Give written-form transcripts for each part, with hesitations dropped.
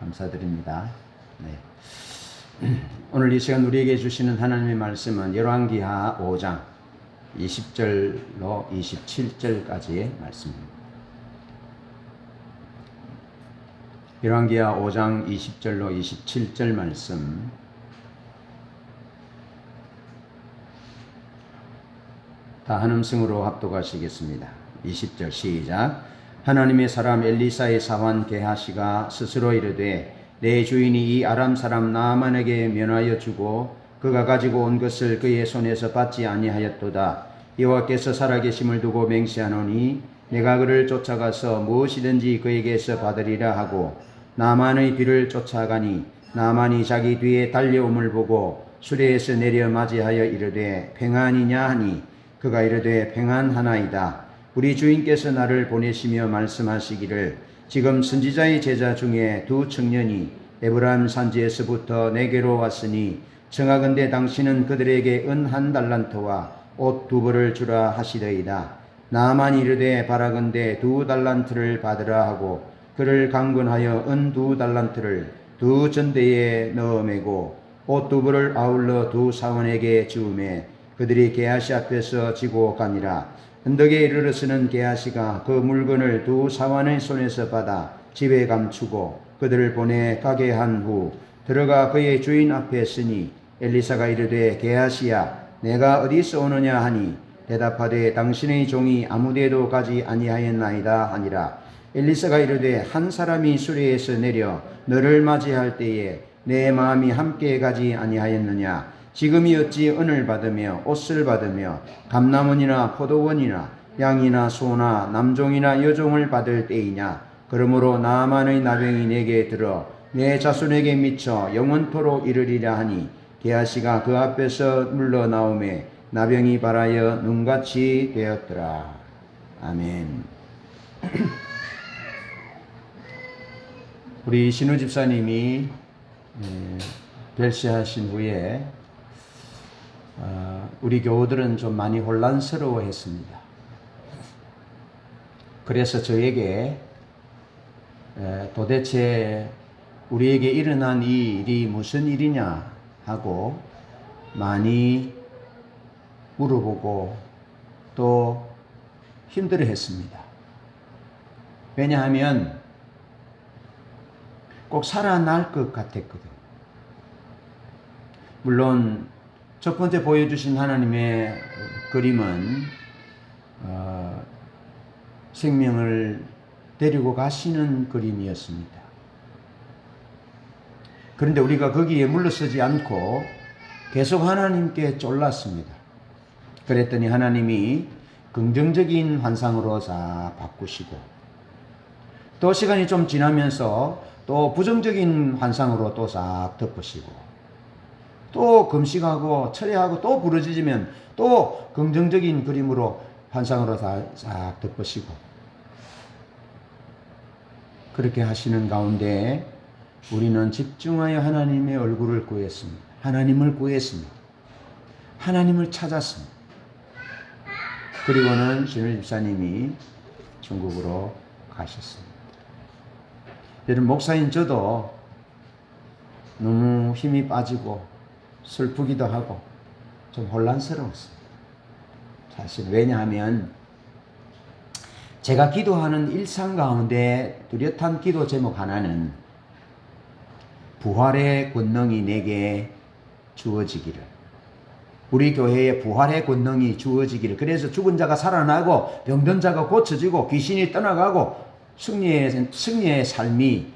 감사드립니다. 네. 오늘 이 시간 우리에게 주시는 하나님의 말씀은 열왕기하 5장 20절로 27절까지의 말씀입니다. 열왕기하 5장 20절로 27절 말씀 다 한음승으로 합독하시겠습니다. 20절 시작. 하나님의 사람 엘리사의 사환 게하시가 스스로 이르되 내 주인이 이 아람 사람 나아만에게 면하여 주고 그가 가지고 온 것을 그의 손에서 받지 아니하였도다. 여호와께서 살아계심을 두고 맹세하노니 내가 그를 쫓아가서 무엇이든지 그에게서 받으리라 하고 나만의 뒤를 쫓아가니 나만이 자기 뒤에 달려옴을 보고 수레에서 내려 맞이하여 이르되 평안이냐 하니 그가 이르되 평안하나이다. 우리 주인께서 나를 보내시며 말씀하시기를 지금 선지자의 제자 중에 두 청년이 에브라임 산지에서부터 내게로 왔으니 청하건대 당신은 그들에게 은 1달란트와 옷 2벌을 주라 하시더이다. 나만이 이르되 바라건대 2달란트를 받으라 하고 그를 강권하여 은 2달란트를 두 전대에 넣어 매고 옷 2벌을 아울러 두 사원에게 주우매 그들이 게하시 앞에서 지고 가니라. 언덕에 이르러서는 게하시가 그 물건을 두 사환의 손에서 받아 집에 감추고 그들을 보내 가게 한 후 들어가 그의 주인 앞에 서니 엘리사가 이르되 게하시야 내가 어디서 오느냐 하니 대답하되 당신의 종이 아무데도 가지 아니하였나이다 하니라. 엘리사가 이르되 한 사람이 수레에서 내려 너를 맞이할 때에 내 마음이 함께 가지 아니하였느냐. 지금이 어찌 은을 받으며 옷을 받으며 감람원이나 포도원이나 양이나 소나 남종이나 여종을 받을 때이냐. 그러므로 나아만의 나병이 내게 들어 내 자손에게 미쳐 영원토록 이르리라 하니 게하시가 그 앞에서 물러나오매 나병이 발하여 눈같이 되었더라. 아멘. 우리 신우 집사님이 별세하신 후에 우리 교우들은 좀 많이 혼란스러워 했습니다. 그래서 저에게 도대체 우리에게 일어난 이 일이 무슨 일이냐 하고 많이 물어보고 또 힘들어 했습니다. 왜냐하면 꼭 살아날 것 같았거든. 물론 첫 번째 보여주신 하나님의 그림은 생명을 데리고 가시는 그림이었습니다. 그런데 우리가 거기에 물러서지 않고 계속 하나님께 쫄랐습니다. 그랬더니 하나님이 긍정적인 환상으로 싹 바꾸시고 또 시간이 좀 지나면서 또 부정적인 환상으로 또 싹 덮으시고 또 금식하고 철회하고 또 부러지면 또 긍정적인 그림으로 환상으로 싹 덮으시고 그렇게 하시는 가운데 우리는 집중하여 하나님의 얼굴을 구했습니다. 하나님을 구했습니다. 하나님을 찾았습니다. 그리고는 신우 집사님이 중국으로 가셨습니다. 여러분 목사인 저도 너무 힘이 빠지고 슬프기도 하고 좀 혼란스러웠습니다. 사실 왜냐하면 제가 기도하는 일상 가운데 뚜렷한 기도 제목 하나는 부활의 권능이 내게 주어지기를, 우리 교회에 부활의 권능이 주어지기를, 그래서 죽은 자가 살아나고 병든 자가 고쳐지고 귀신이 떠나가고 승리의 삶이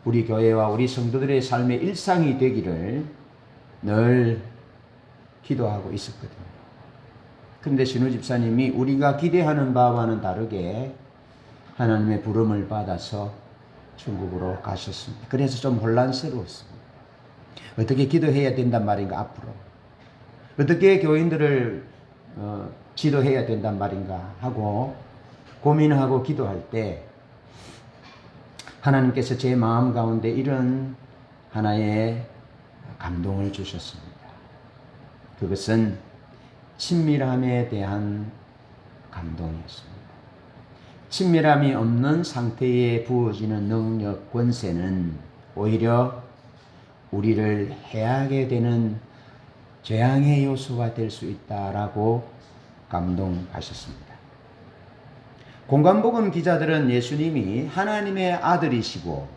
우리 교회와 우리 성도들의 삶의 일상이 되기를 늘 기도하고 있었거든요. 그런데 신우 집사님이 우리가 기대하는 바와는 다르게 하나님의 부름을 받아서 중국으로 가셨습니다. 그래서 좀 혼란스러웠습니다. 어떻게 기도해야 된단 말인가 앞으로? 어떻게 교인들을 지도해야 된단 말인가 하고 고민하고 기도할 때 하나님께서 제 마음 가운데 이런 하나의 감동을 주셨습니다. 그것은 친밀함에 대한 감동이었습니다. 친밀함이 없는 상태에 부어지는 능력, 권세는 오히려 우리를 해하게 되는 재앙의 요소가 될 수 있다라고 감동하셨습니다. 공관복음 기자들은 예수님이 하나님의 아들이시고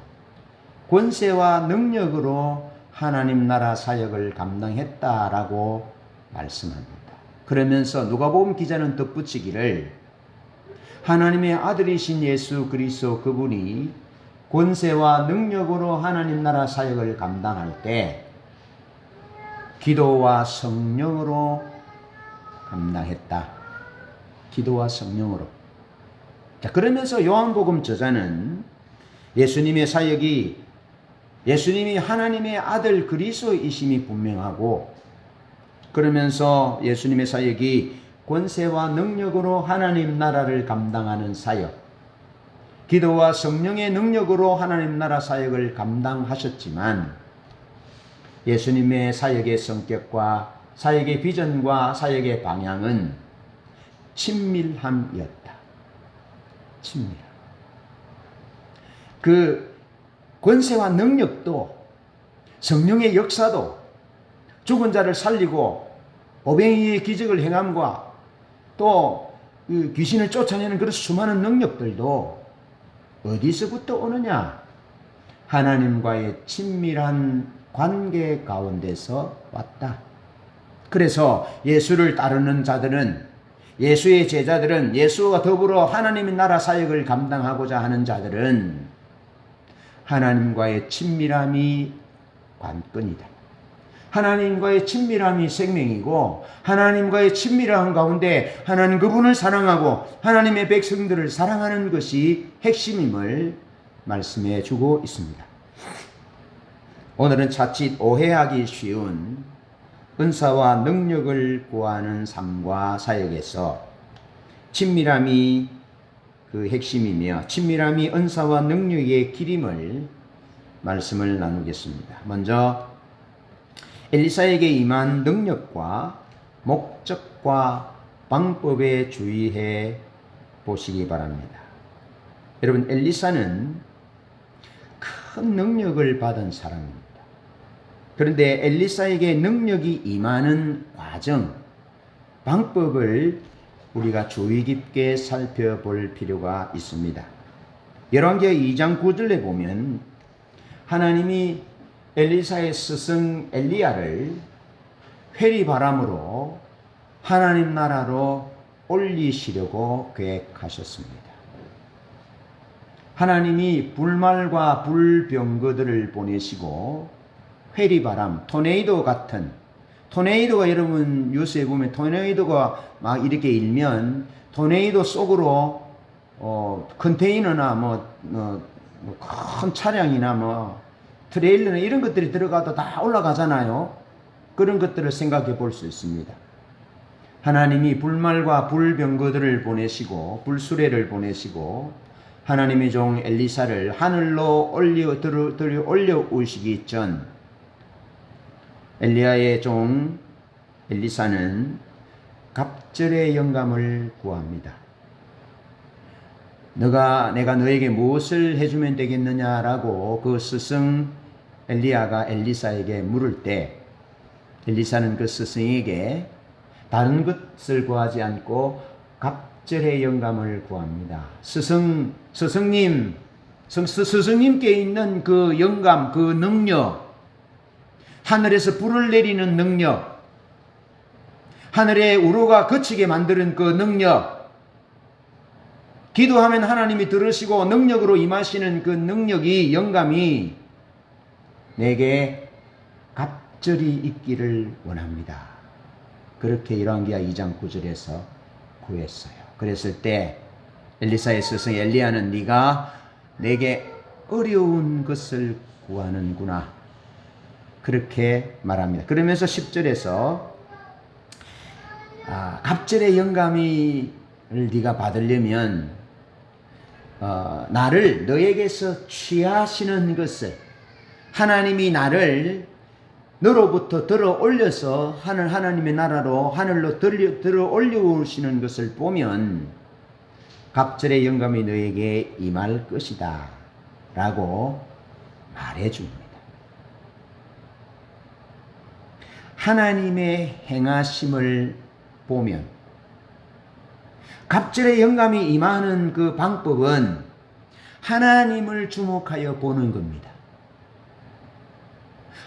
권세와 능력으로 하나님 나라 사역을 감당했다라고 말씀합니다. 그러면서 누가복음 기자는 덧붙이기를 하나님의 아들이신 예수 그리스도 그분이 권세와 능력으로 하나님 나라 사역을 감당할 때 기도와 성령으로 감당했다. 기도와 성령으로. 자, 그러면서 요한복음 저자는 예수님의 사역이 예수님이 하나님의 아들 그리스도이심이 분명하고 그러면서 예수님의 사역이 권세와 능력으로 하나님 나라를 감당하는 사역, 기도와 성령의 능력으로 하나님 나라 사역을 감당하셨지만 예수님의 사역의 성격과 사역의 비전과 사역의 방향은 친밀함이었다. 친밀함. 그 권세와 능력도 성령의 역사도 죽은 자를 살리고 오병이의 기적을 행함과 또 귀신을 쫓아내는 그런 수많은 능력들도 어디서부터 오느냐? 하나님과의 친밀한 관계 가운데서 왔다. 그래서 예수를 따르는 자들은 예수의 제자들은 예수와 더불어 하나님의 나라 사역을 감당하고자 하는 자들은 하나님과의 친밀함이 관건이다. 하나님과의 친밀함이 생명이고 하나님과의 친밀함 가운데 하나님 그분을 사랑하고 하나님의 백성들을 사랑하는 것이 핵심임을 말씀해 주고 있습니다. 오늘은 자칫 오해하기 쉬운 은사와 능력을 구하는 삶과 사역에서 친밀함이 그 핵심이며 친밀함이 은사와 능력의 길임을 말씀을 나누겠습니다. 먼저 엘리사에게 임한 능력과 목적과 방법에 주의해 보시기 바랍니다. 여러분, 엘리사는 큰 능력을 받은 사람입니다. 그런데 엘리사에게 능력이 임하는 과정, 방법을 우리가 주의 깊게 살펴볼 필요가 있습니다. 열왕기하 2장 9절에 보면 하나님이 엘리사의 스승 엘리야를 회리바람으로 하나님 나라로 올리시려고 계획하셨습니다. 하나님이 불말과 불병거들을 보내시고 회리바람, 토네이도 같은 토네이도가 여러분 뉴스에 보면 토네이도가 막 이렇게 일면 토네이도 속으로 컨테이너나 큰 차량이나 트레일러나 이런 것들이 들어가도 다 올라가잖아요. 그런 것들을 생각해 볼 수 있습니다. 하나님이 불말과 불병거들을 보내시고 불수레를 보내시고 하나님의 종 엘리사를 하늘로 올려오시기 전 엘리야의 종 엘리사는 갑절의 영감을 구합니다. 내가 너에게 무엇을 해주면 되겠느냐라고 그 스승 엘리야가 엘리사에게 물을 때 엘리사는 그 스승에게 다른 것을 구하지 않고 갑절의 영감을 구합니다. 스승님께 있는 그 영감, 그 능력, 하늘에서 불을 내리는 능력, 하늘의 우로가 그치게 만드는 그 능력, 기도하면 하나님이 들으시고 능력으로 임하시는 그 능력이, 영감이 내게 갑절이 있기를 원합니다. 그렇게 열왕기하 2장 9절에서 구했어요. 그랬을 때 엘리사의 스승 엘리야는 네가 내게 어려운 것을 구하는구나. 그렇게 말합니다. 그러면서 10절에서 갑절의 영감을 네가 받으려면 나를 너에게서 취하시는 것을 하나님이 나를 너로부터 들어 올려서 하나님의 나라로 하늘로 들어 올려오시는 것을 보면 갑절의 영감이 너에게 임할 것이다 라고 말해줍니다. 하나님의 행하심을 보면 갑절의 영감이 임하는 그 방법은 하나님을 주목하여 보는 겁니다.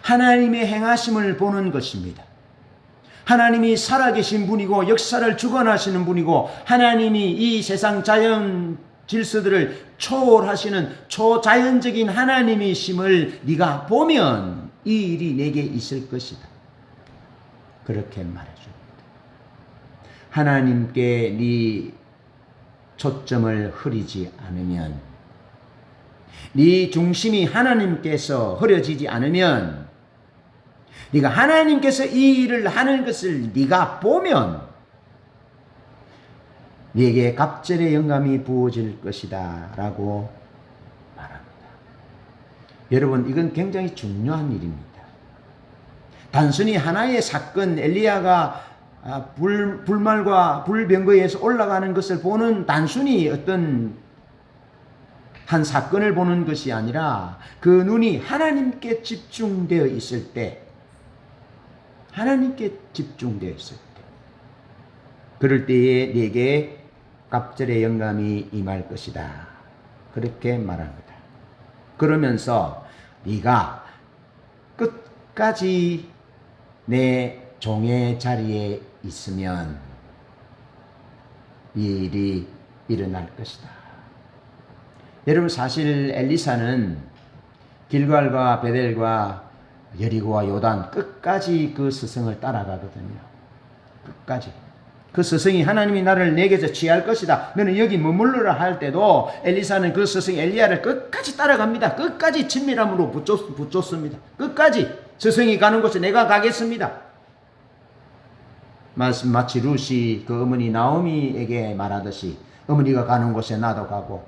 하나님의 행하심을 보는 것입니다. 하나님이 살아계신 분이고 역사를 주관하시는 분이고 하나님이 이 세상 자연 질서들을 초월하시는 초자연적인 하나님이심을 네가 보면 이 일이 내게 있을 것이다. 그렇게 말해줍니다. 하나님께 네 초점을 흐리지 않으면, 네 중심이 하나님께서 흐려지지 않으면, 네가 하나님께서 이 일을 하는 것을 네가 보면 네게 갑절의 영감이 부어질 것이다 라고 말합니다. 여러분, 이건 굉장히 중요한 일입니다. 단순히 하나의 사건, 엘리야가 불말과 불병거에서 올라가는 것을 보는 단순히 어떤 한 사건을 보는 것이 아니라 그 눈이 하나님께 집중되어 있을 때, 하나님께 집중되어 있을 때, 그럴 때에 네게 갑절의 영감이 임할 것이다. 그렇게 말합니다. 그러면서 네가 끝까지 내 종의 자리에 있으면 이 일이 일어날 것이다. 여러분, 사실 엘리사는 길갈과 베델과 여리고와 요단 끝까지 그 스승을 따라가거든요. 끝까지. 그 스승이 하나님이 나를 내게서 취할 것이다, 너는 여기 머물러라 할 때도 엘리사는 그 스승 엘리야를 끝까지 따라갑니다. 끝까지 친밀함으로 붙잡습니다. 끝까지 스승이 가는 곳에 내가 가겠습니다. 마치 룻이 그 어머니 나오미에게 말하듯이 어머니가 가는 곳에 나도 가고,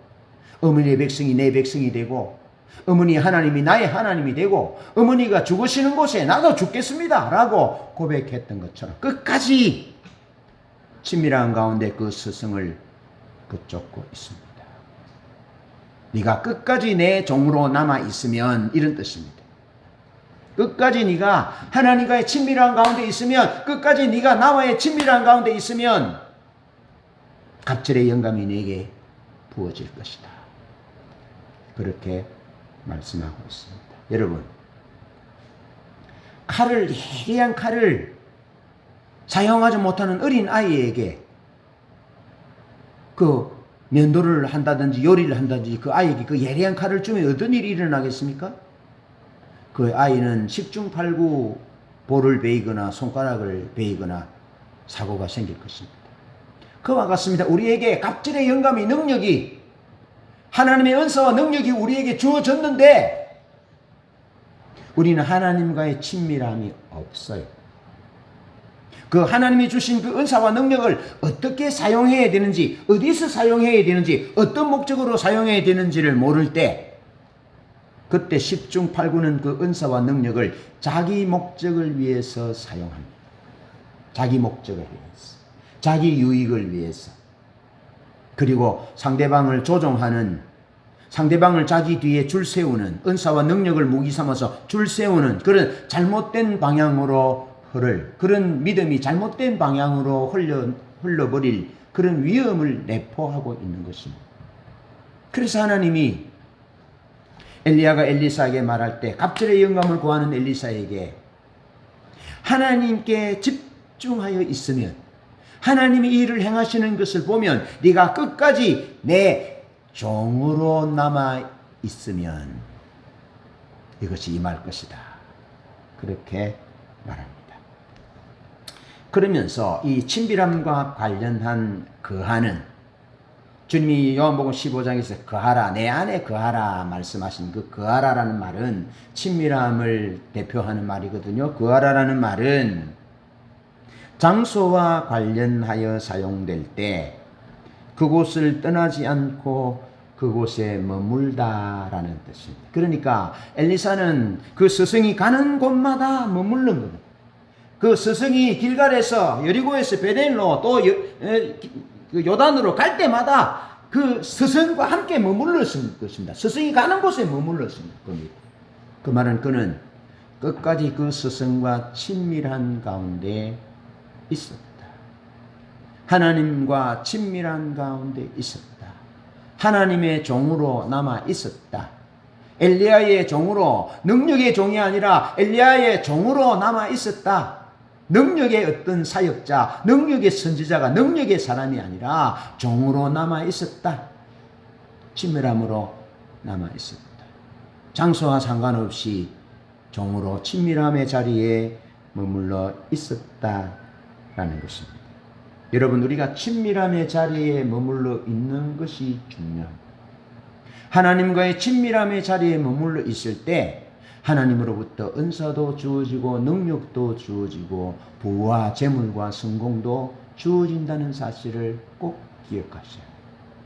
어머니의 백성이 내 백성이 되고, 어머니 하나님이 나의 하나님이 되고, 어머니가 죽으시는 곳에 나도 죽겠습니다 라고 고백했던 것처럼 끝까지 친밀한 가운데 그 스승을 붙잡고 있습니다. 네가 끝까지 내 종으로 남아 있으면, 이런 뜻입니다. 끝까지 네가 하나님과의 친밀한 가운데 있으면, 끝까지 네가 나와의 친밀한 가운데 있으면 갑절의 영감이 내게 부어질 것이다. 그렇게 말씀하고 있습니다. 여러분, 예리한 칼을 사용하지 못하는 어린 아이에게 그 면도를 한다든지 요리를 한다든지 그 아이에게 그 예리한 칼을 주면 어떤 일이 일어나겠습니까? 그 아이는 10중 8구 볼을 베이거나 손가락을 베이거나 사고가 생길 것입니다. 그와 같습니다. 우리에게 갑절의 영감이, 능력이, 하나님의 은사와 능력이 우리에게 주어졌는데 우리는 하나님과의 친밀함이 없어요. 그 하나님이 주신 그 은사와 능력을 어떻게 사용해야 되는지, 어디서 사용해야 되는지, 어떤 목적으로 사용해야 되는지를 모를 때, 그때 10중 8구는 그 은사와 능력을 자기 목적을 위해서 사용합니다. 자기 목적을 위해서, 자기 유익을 위해서, 그리고 상대방을 조종하는, 상대방을 자기 뒤에 줄 세우는, 은사와 능력을 무기 삼아서 줄 세우는 그런 잘못된 방향으로 그런 믿음이 잘못된 방향으로 흘러버릴 그런 위험을 내포하고 있는 것입니다. 그래서 하나님이 엘리야가 엘리사에게 말할 때, 갑절의 영감을 구하는 엘리사에게 하나님께 집중하여 있으면, 하나님이 이 일을 행하시는 것을 보면 네가 끝까지 내 종으로 남아 있으면 이것이 임할 것이다. 그렇게 말합니다. 그러면서 이 친밀함과 관련한 거하는, 주님이 요한복음 15장에서 거하라, 내 안에 거하라 말씀하신 그 거하라라는 말은 친밀함을 대표하는 말이거든요. 거하라라는 말은 장소와 관련하여 사용될 때 그곳을 떠나지 않고 그곳에 머물다라는 뜻입니다. 그러니까 엘리사는 그 스승이 가는 곳마다 머무른 거예요. 그 스승이 길갈에서, 여리고에서 베델로 또 요단으로 갈 때마다 그 스승과 함께 머물렀을 것입니다. 스승이 가는 곳에 머물렀을 겁니다. 그 말은 그는 끝까지 그 스승과 친밀한 가운데 있었다. 하나님과 친밀한 가운데 있었다. 하나님의 종으로 남아 있었다. 엘리야의 종으로, 능력의 종이 아니라 엘리야의 종으로 남아 있었다. 능력의 어떤 사역자, 능력의 선지자가 능력의 사람이 아니라 종으로 남아 있었다. 친밀함으로 남아 있었다. 장소와 상관없이 종으로 친밀함의 자리에 머물러 있었다라는 것입니다. 여러분, 우리가 친밀함의 자리에 머물러 있는 것이 중요합니다. 하나님과의 친밀함의 자리에 머물러 있을 때 하나님으로부터 은사도 주어지고 능력도 주어지고 부와 재물과 성공도 주어진다는 사실을 꼭 기억하셔야 해요.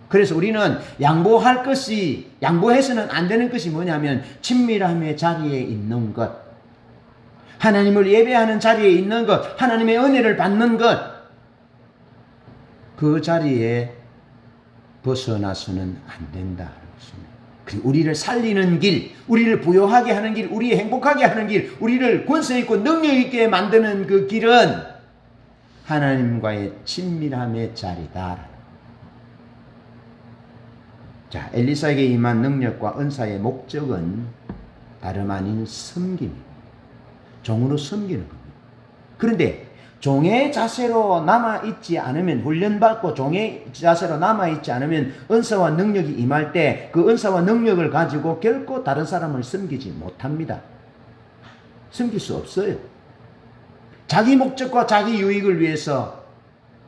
그래서 우리는 양보해서는 안 되는 것이 뭐냐면 친밀함의 자리에 있는 것, 하나님을 예배하는 자리에 있는 것, 하나님의 은혜를 받는 것, 그 자리에 벗어나서는 안 된다는 것입니다. 그리고 우리를 살리는 길, 우리를 부요하게 하는 길, 우리 행복하게 하는 길, 우리를 권세 있고 능력 있게 만드는 그 길은 하나님과의 친밀함의 자리다. 자, 엘리사에게 임한 능력과 은사의 목적은 다름 아닌 섬김입니다. 종으로 섬기는 겁니다. 그런데 종의 자세로 남아있지 않으면, 훈련받고 종의 자세로 남아있지 않으면 은사와 능력이 임할 때 그 은사와 능력을 가지고 결코 다른 사람을 섬기지 못합니다. 섬길 수 없어요. 자기 목적과 자기 유익을 위해서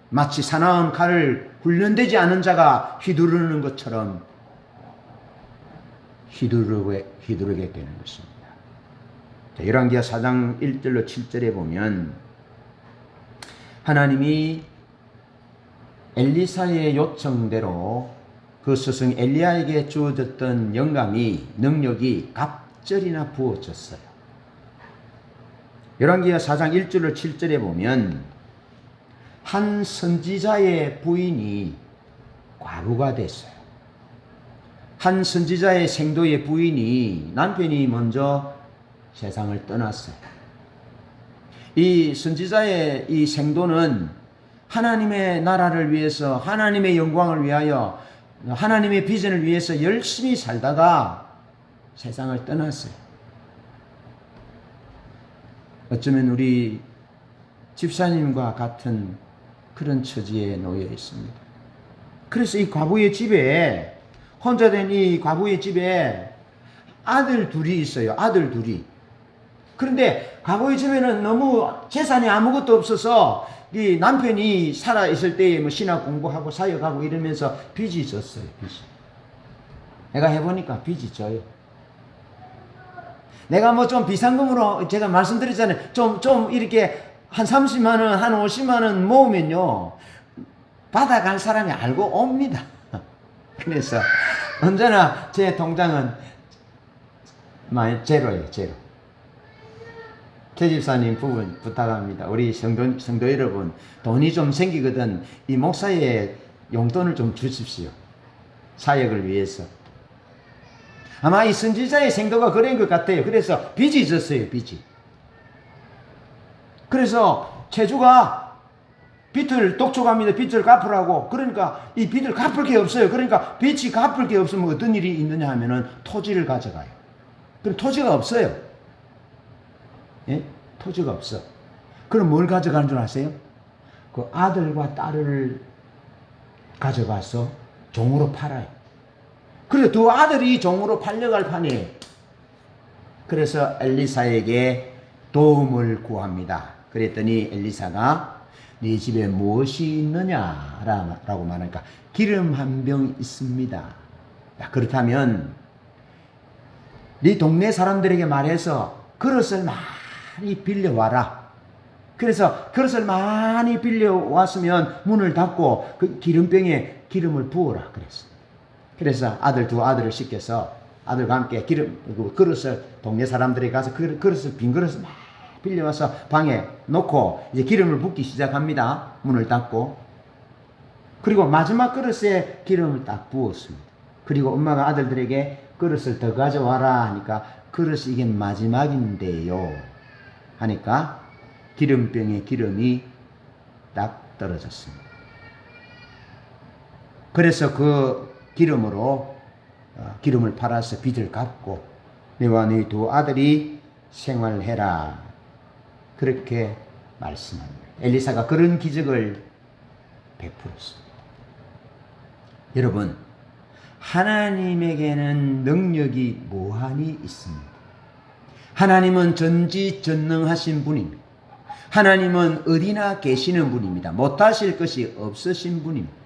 마치 사나운 칼을 훈련되지 않은 자가 휘두르는 것처럼 휘두르게 되는 것입니다. 열왕기하 4장 1절로 7절에 보면 하나님이 엘리사의 요청대로 그 스승 엘리야에게 주어졌던 영감이, 능력이 갑절이나 부어졌어요. 열왕기하 4장 1절로 7절에 보면 한 선지자의 부인이 과부가 됐어요. 한 선지자의 생도의 부인이, 남편이 먼저 세상을 떠났어요. 이 선지자의 이 생도는 하나님의 나라를 위해서, 하나님의 영광을 위하여, 하나님의 비전을 위해서 열심히 살다가 세상을 떠났어요. 어쩌면 우리 집사님과 같은 그런 처지에 놓여 있습니다. 그래서 이 과부의 집에, 혼자 된 이 과부의 집에 아들 둘이 있어요. 아들 둘이. 그런데 과거의 집에는 너무 재산이 아무것도 없어서 이 남편이 살아있을 때에 뭐 신학 공부하고 사역하고 이러면서 빚이 졌어요. 빚이. 내가 해보니까 빚이 져요. 내가 뭐 좀 비상금으로 제가 말씀드렸잖아요. 좀 이렇게 한 30만 원, 한 50만 원 모으면요, 받아갈 사람이 알고 옵니다. 그래서 언제나 제 통장은 제로예요, 제로. 최 집사님 부분 부탁합니다. 우리 성도 여러분, 돈이 좀 생기거든 이 목사의 용돈을 좀 주십시오. 사역을 위해서. 아마 이 선지자의 생도가 그런 것 같아요. 그래서 빚이 있었어요, 빚이. 그래서 최주가 빚을 독촉합니다. 빚을 갚으라고. 그러니까 이 빚을 갚을 게 없어요. 그러니까 빚이 갚을 게 없으면 어떤 일이 있느냐 하면은 토지를 가져가요. 그럼 토지가 없어요. 예? 토지가 없어. 그럼 뭘 가져가는 줄 아세요? 그 아들과 딸을 가져가서 종으로 팔아요. 그래서 두 아들이 종으로 팔려갈 판이에요. 그래서 엘리사에게 도움을 구합니다. 그랬더니 엘리사가 네 집에 무엇이 있느냐라고 말하니까 기름 한 병 있습니다. 그렇다면 네 동네 사람들에게 말해서 그릇을 많이 빌려와라. 그래서 그릇을 많이 빌려왔으면 문을 닫고 그 기름병에 기름을 부어라 그랬어요. 그래서 두 아들을 시켜서 아들과 함께 그릇을 동네 사람들에게 가서 빈 그릇을 막 빌려와서 방에 놓고 이제 기름을 붓기 시작합니다. 문을 닫고. 그리고 마지막 그릇에 기름을 딱 부었습니다. 그리고 엄마가 아들들에게 그릇을 더 가져와라 하니까 그릇이 이게 마지막인데요 하니까 기름병에 기름이 딱 떨어졌습니다. 그래서 그 기름으로 기름을 팔아서 빚을 갚고 너와 너희 두 아들이 생활해라 그렇게 말씀합니다. 엘리사가 그런 기적을 베풀었습니다. 여러분, 하나님에게는 능력이 무한히 있습니다. 하나님은 전지전능하신 분입니다. 하나님은 어디나 계시는 분입니다. 못하실 것이 없으신 분입니다.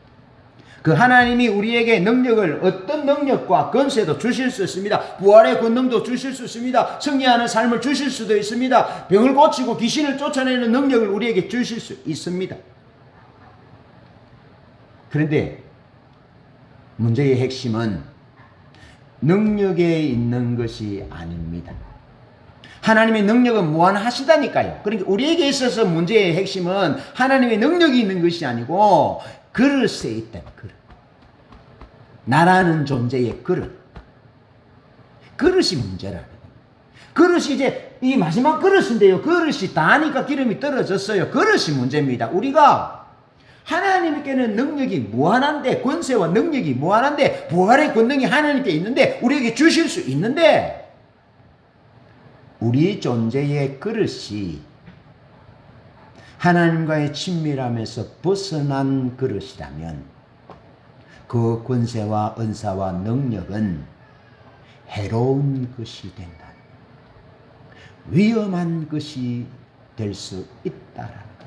그 하나님이 우리에게 능력을 어떤 능력과 권세도 주실 수 있습니다. 부활의 권능도 주실 수 있습니다. 승리하는 삶을 주실 수도 있습니다. 병을 고치고 귀신을 쫓아내는 능력을 우리에게 주실 수 있습니다. 그런데 문제의 핵심은 능력에 있는 것이 아닙니다. 하나님의 능력은 무한하시다니까요. 그러니까 우리에게 있어서 문제의 핵심은 하나님의 능력이 있는 것이 아니고 그릇에 있다는 그릇. 나라는 존재의 그릇. 그릇이 문제라는 거예요. 그릇이 이제 이 마지막 그릇인데요. 그릇이 다니까 기름이 떨어졌어요. 그릇이 문제입니다. 우리가 하나님께는 능력이 무한한데, 권세와 능력이 무한한데, 부활의 권능이 하나님께 있는데 우리에게 주실 수 있는데 우리 존재의 그릇이 하나님과의 친밀함에서 벗어난 그릇이라면 그 권세와 은사와 능력은 해로운 것이 된다. 위험한 것이 될 수 있다라는 것.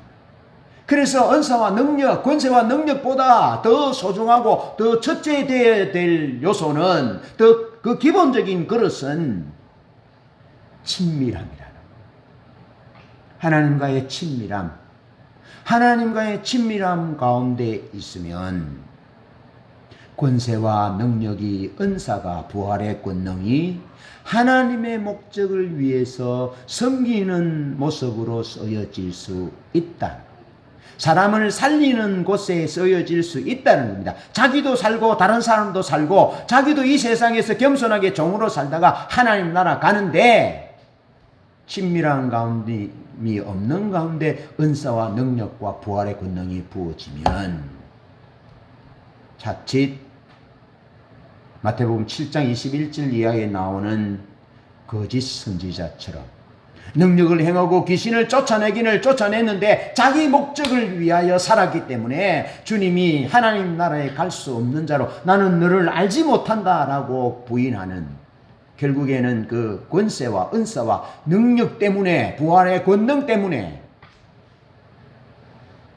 그래서 은사와 능력, 권세와 능력보다 더 소중하고 더 첫째 되어야 될 요소는, 더 그 기본적인 그릇은 친밀함이라는 것. 하나님과의 친밀함. 하나님과의 친밀함 가운데 있으면 권세와 능력이, 은사가, 부활의 권능이 하나님의 목적을 위해서 섬기는 모습으로 쓰여질 수 있다. 사람을 살리는 곳에 쓰여질 수 있다는 겁니다. 자기도 살고 다른 사람도 살고 자기도 이 세상에서 겸손하게 종으로 살다가 하나님 나라 가는데 친밀한 가운데이 없는 가운데 은사와 능력과 부활의 권능이 부어지면 자칫 마태복음 7장 21절 이하에 나오는 거짓 선지자처럼 능력을 행하고 귀신을 쫓아내기를 쫓아냈는데 자기 목적을 위하여 살았기 때문에 주님이 하나님 나라에 갈 수 없는 자로 나는 너를 알지 못한다라고 부인하는, 결국에는 그 권세와 은사와 능력 때문에, 부활의 권능 때문에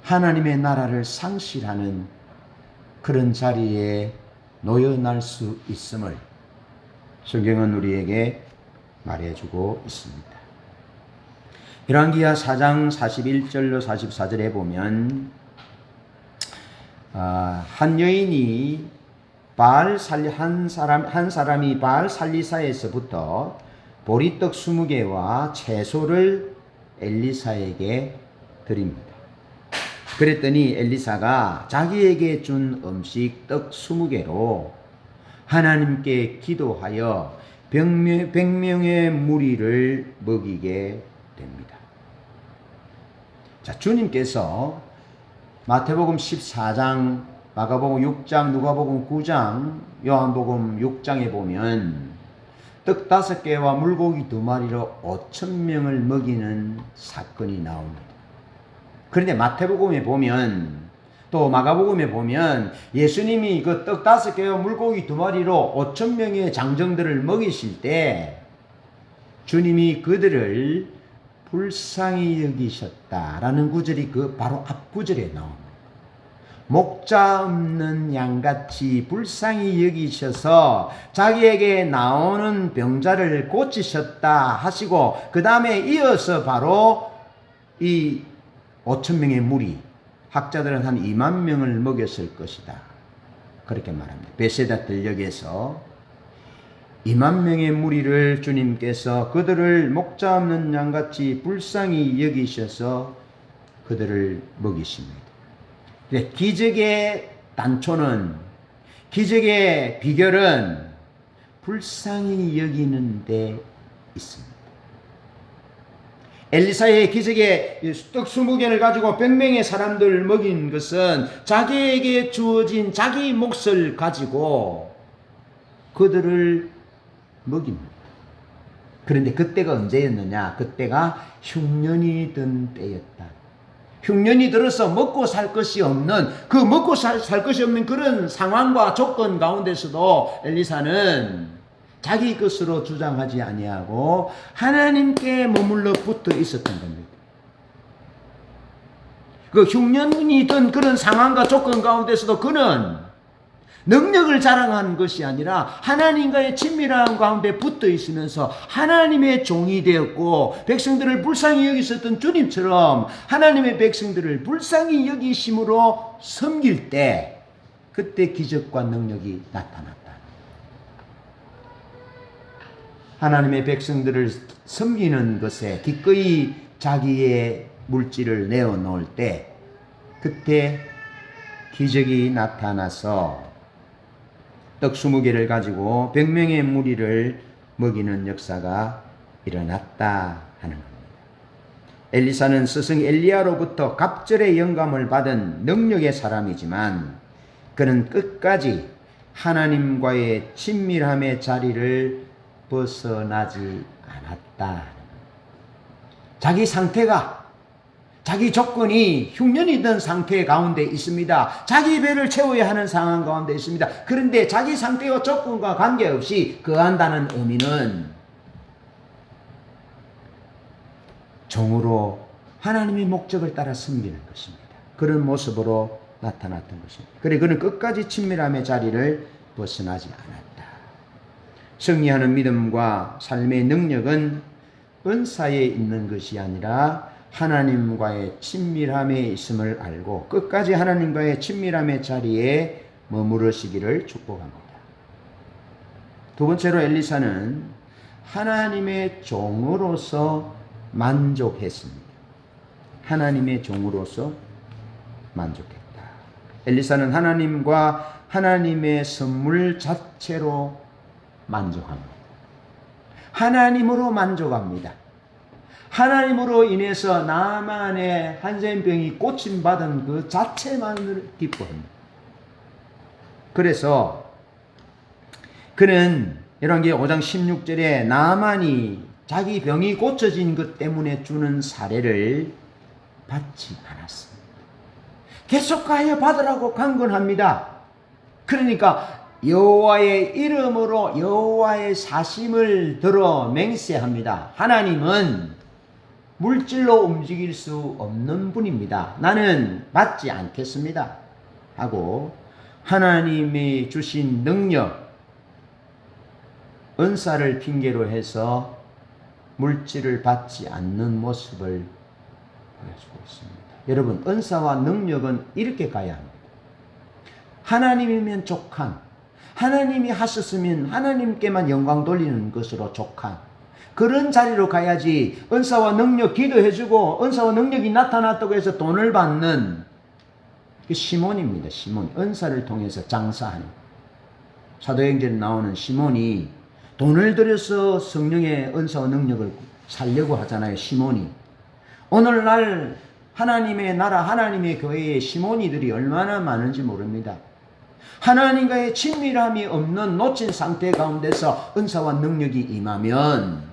하나님의 나라를 상실하는 그런 자리에 놓여날 수 있음을 성경은 우리에게 말해주고 있습니다. 열왕기하 4장 41절로 44절에 보면 한 여인이 한 사람이 바알 살리사에서부터 보리떡 20개와 채소를 엘리사에게 드립니다. 그랬더니 엘리사가 자기에게 준 음식 떡 20개로 하나님께 기도하여 100명의 무리를 먹이게 됩니다. 자, 주님께서 마태복음 14장, 마가복음 6장, 누가복음 9장, 요한복음 6장에 보면 떡 5개와 물고기 2마리로 5,000명을 먹이는 사건이 나옵니다. 그런데 마태복음에 보면, 또 마가복음에 보면 예수님이 그 떡 5개와 물고기 2마리로 5,000명의 장정들을 먹이실 때 주님이 그들을 불쌍히 여기셨다라는 구절이 그 바로 앞 구절에 나옵니다. 목자 없는 양같이 불쌍히 여기셔서 자기에게 나오는 병자를 고치셨다 하시고, 그 다음에 이어서 바로 이 5,000명의 무리, 학자들은 한 2만 명을 먹였을 것이다, 그렇게 말합니다. 베세다 들녘에서 2만 명의 무리를 주님께서 그들을 목자 없는 양같이 불쌍히 여기셔서 그들을 먹이십니다. 기적의 단초는, 기적의 비결은 불쌍히 여기는데 있습니다. 엘리사의 기적의 떡 20개를 가지고 100명의 사람들을 먹인 것은 자기에게 주어진 자기 몫을 가지고 그들을 먹입니다. 그런데 그때가 언제였느냐? 그때가 흉년이 든 때였다. 흉년이 들어서 먹고 살 것이 없는, 그 먹고 살 것이 없는 그런 상황과 조건 가운데서도 엘리사는 자기 것으로 주장하지 아니하고 하나님께 머물러 붙어 있었던 겁니다. 그 흉년이 든 그런 상황과 조건 가운데서도 그는 능력을 자랑하는 것이 아니라 하나님과의 친밀한 가운데 붙어 있으면서 하나님의 종이 되었고, 백성들을 불쌍히 여기셨던 주님처럼 하나님의 백성들을 불쌍히 여기심으로 섬길 때 그때 기적과 능력이 나타났다. 하나님의 백성들을 섬기는 것에 기꺼이 자기의 물질을 내어놓을 때 그때 기적이 나타나서 떡 20개를 가지고 100명의 무리를 먹이는 역사가 일어났다 하는 겁니다. 엘리사는 스승 엘리야로부터 갑절의 영감을 받은 능력의 사람이지만 그는 끝까지 하나님과의 친밀함의 자리를 벗어나지 않았다. 자기 상태가, 자기 조건이 흉년이 든 상태 가운데 있습니다. 자기 배를 채워야 하는 상황 가운데 있습니다. 그런데 자기 상태와 조건과 관계없이 거한다는 의미는 종으로 하나님의 목적을 따라 섬기는 것입니다. 그런 모습으로 나타났던 것입니다. 그래, 그는 끝까지 친밀함의 자리를 벗어나지 않았다. 승리하는 믿음과 삶의 능력은 은사에 있는 것이 아니라 하나님과의 친밀함에 있음을 알고 끝까지 하나님과의 친밀함의 자리에 머무르시기를 축복합니다. 두 번째로 엘리사는 하나님의 종으로서 만족했습니다. 하나님의 종으로서 만족했다. 엘리사는 하나님과 하나님의 선물 자체로 만족합니다. 하나님으로 만족합니다. 하나님으로 인해서 나만의 한센병이 고침받은 그 자체만을 기뻐합니다. 그래서 그는 열왕기 5장 16절에 나만이 자기 병이 고쳐진 것 때문에 주는 사례를 받지 않았습니다. 계속하여 받으라고 강권합니다. 그러니까 여호와의 이름으로 여호와의 사심을 들어 맹세합니다. 하나님은 물질로 움직일 수 없는 분입니다. 나는 받지 않겠습니다. 하고 하나님이 주신 능력, 은사를 핑계로 해서 물질을 받지 않는 모습을 보여주고 있습니다. 여러분, 은사와 능력은 이렇게 가야 합니다. 하나님이면 족한, 하나님이 하셨으면 하나님께만 영광 돌리는 것으로 족한 그런 자리로 가야지, 은사와 능력 기도해주고 은사와 능력이 나타났다고 해서 돈을 받는 그 시몬입니다. 시몬, 은사를 통해서 장사하는, 사도행전에 나오는 시몬이 돈을 들여서 성령의 은사와 능력을 살려고 하잖아요. 시몬이. 오늘날 하나님의 나라, 하나님의 교회에 시몬이들이 얼마나 많은지 모릅니다. 하나님과의 친밀함이 없는 놓친 상태 가운데서 은사와 능력이 임하면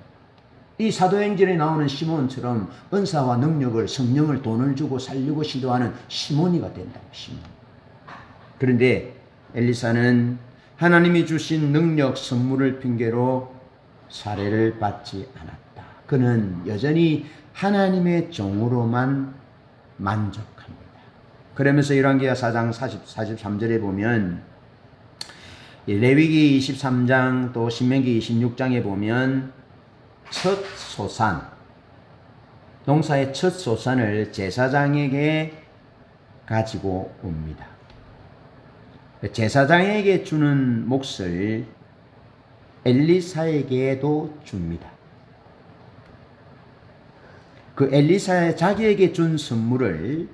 이 사도행전에 나오는 시몬처럼 은사와 능력을, 성령을, 돈을 주고 살리고 시도하는 시몬이가 된다. 시몬. 그런데 엘리사는 하나님이 주신 능력, 선물을 핑계로 사례를 받지 않았다. 그는 여전히 하나님의 종으로만 만족합니다. 그러면서 열왕기하 4장 43절에 보면, 레위기 23장 또 신명기 26장에 보면 첫 소산, 농사의 첫 소산을 제사장에게 가지고 옵니다. 제사장에게 주는 몫을 엘리사에게도 줍니다. 그 엘리사의 자기에게 준 선물을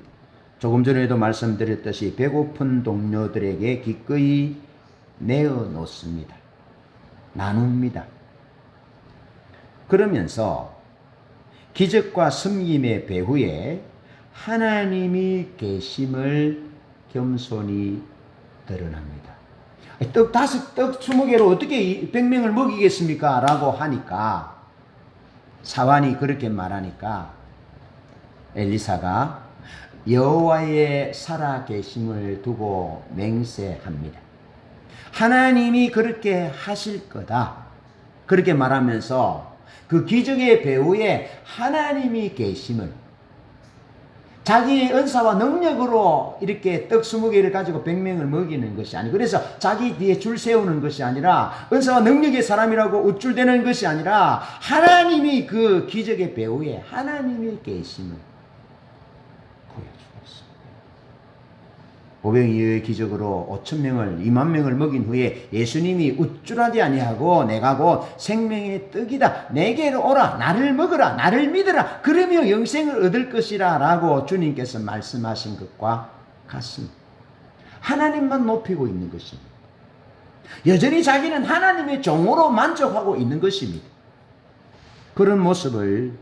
조금 전에도 말씀드렸듯이 배고픈 동료들에게 기꺼이 내어놓습니다. 나눕니다. 그러면서 기적과 섬김의 배후에 하나님이 계심을 겸손히 드러납니다. 떡 20개로 어떻게 100명을 먹이겠습니까? 라고 하니까, 사환이 그렇게 말하니까 엘리사가 여호와의 살아계심을 두고 맹세합니다. 하나님이 그렇게 하실 거다. 그렇게 말하면서 그 기적의 배후에 하나님이 계심을, 자기의 은사와 능력으로 이렇게 떡 20개를 가지고 100명을 먹이는 것이 아니고, 그래서 자기 뒤에 줄 세우는 것이 아니라, 은사와 능력의 사람이라고 우쭐대는 것이 아니라, 하나님이 그 기적의 배후에 하나님이 계심을 보여주고 있습니다. 오병이어의 기적으로 5,000명을 20,000명을 먹인 후에 예수님이 우쭐하지 아니하고 내가 곧 생명의 떡이다, 내게로 오라, 나를 먹으라, 나를 믿으라, 그러며 영생을 얻을 것이라 라고 주님께서 말씀하신 것과 같습니다. 하나님만 높이고 있는 것입니다. 여전히 자기는 하나님의 종으로 만족하고 있는 것입니다. 그런 모습을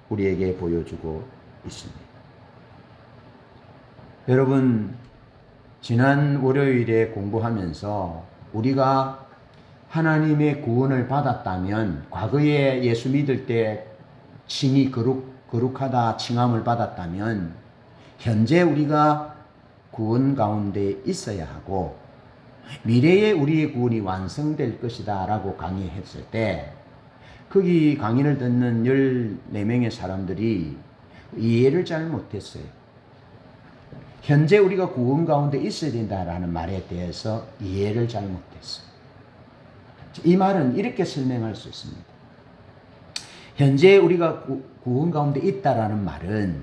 우리에게 보여주고 있습니다. 여러분, 지난 월요일에 공부하면서 우리가 하나님의 구원을 받았다면, 과거에 예수 믿을 때 칭이 거룩하다 칭함을 받았다면, 현재 우리가 구원 가운데 있어야 하고 미래에 우리의 구원이 완성될 것이다 라고 강의했을 때, 거기 강의를 듣는 14명의 사람들이 이해를 잘 못했어요. 현재 우리가 구원 가운데 있어야 된다라는 말에 대해서 이해를 잘 못했어요. 이 말은 이렇게 설명할 수 있습니다. 현재 우리가 구원 가운데 있다라는 말은,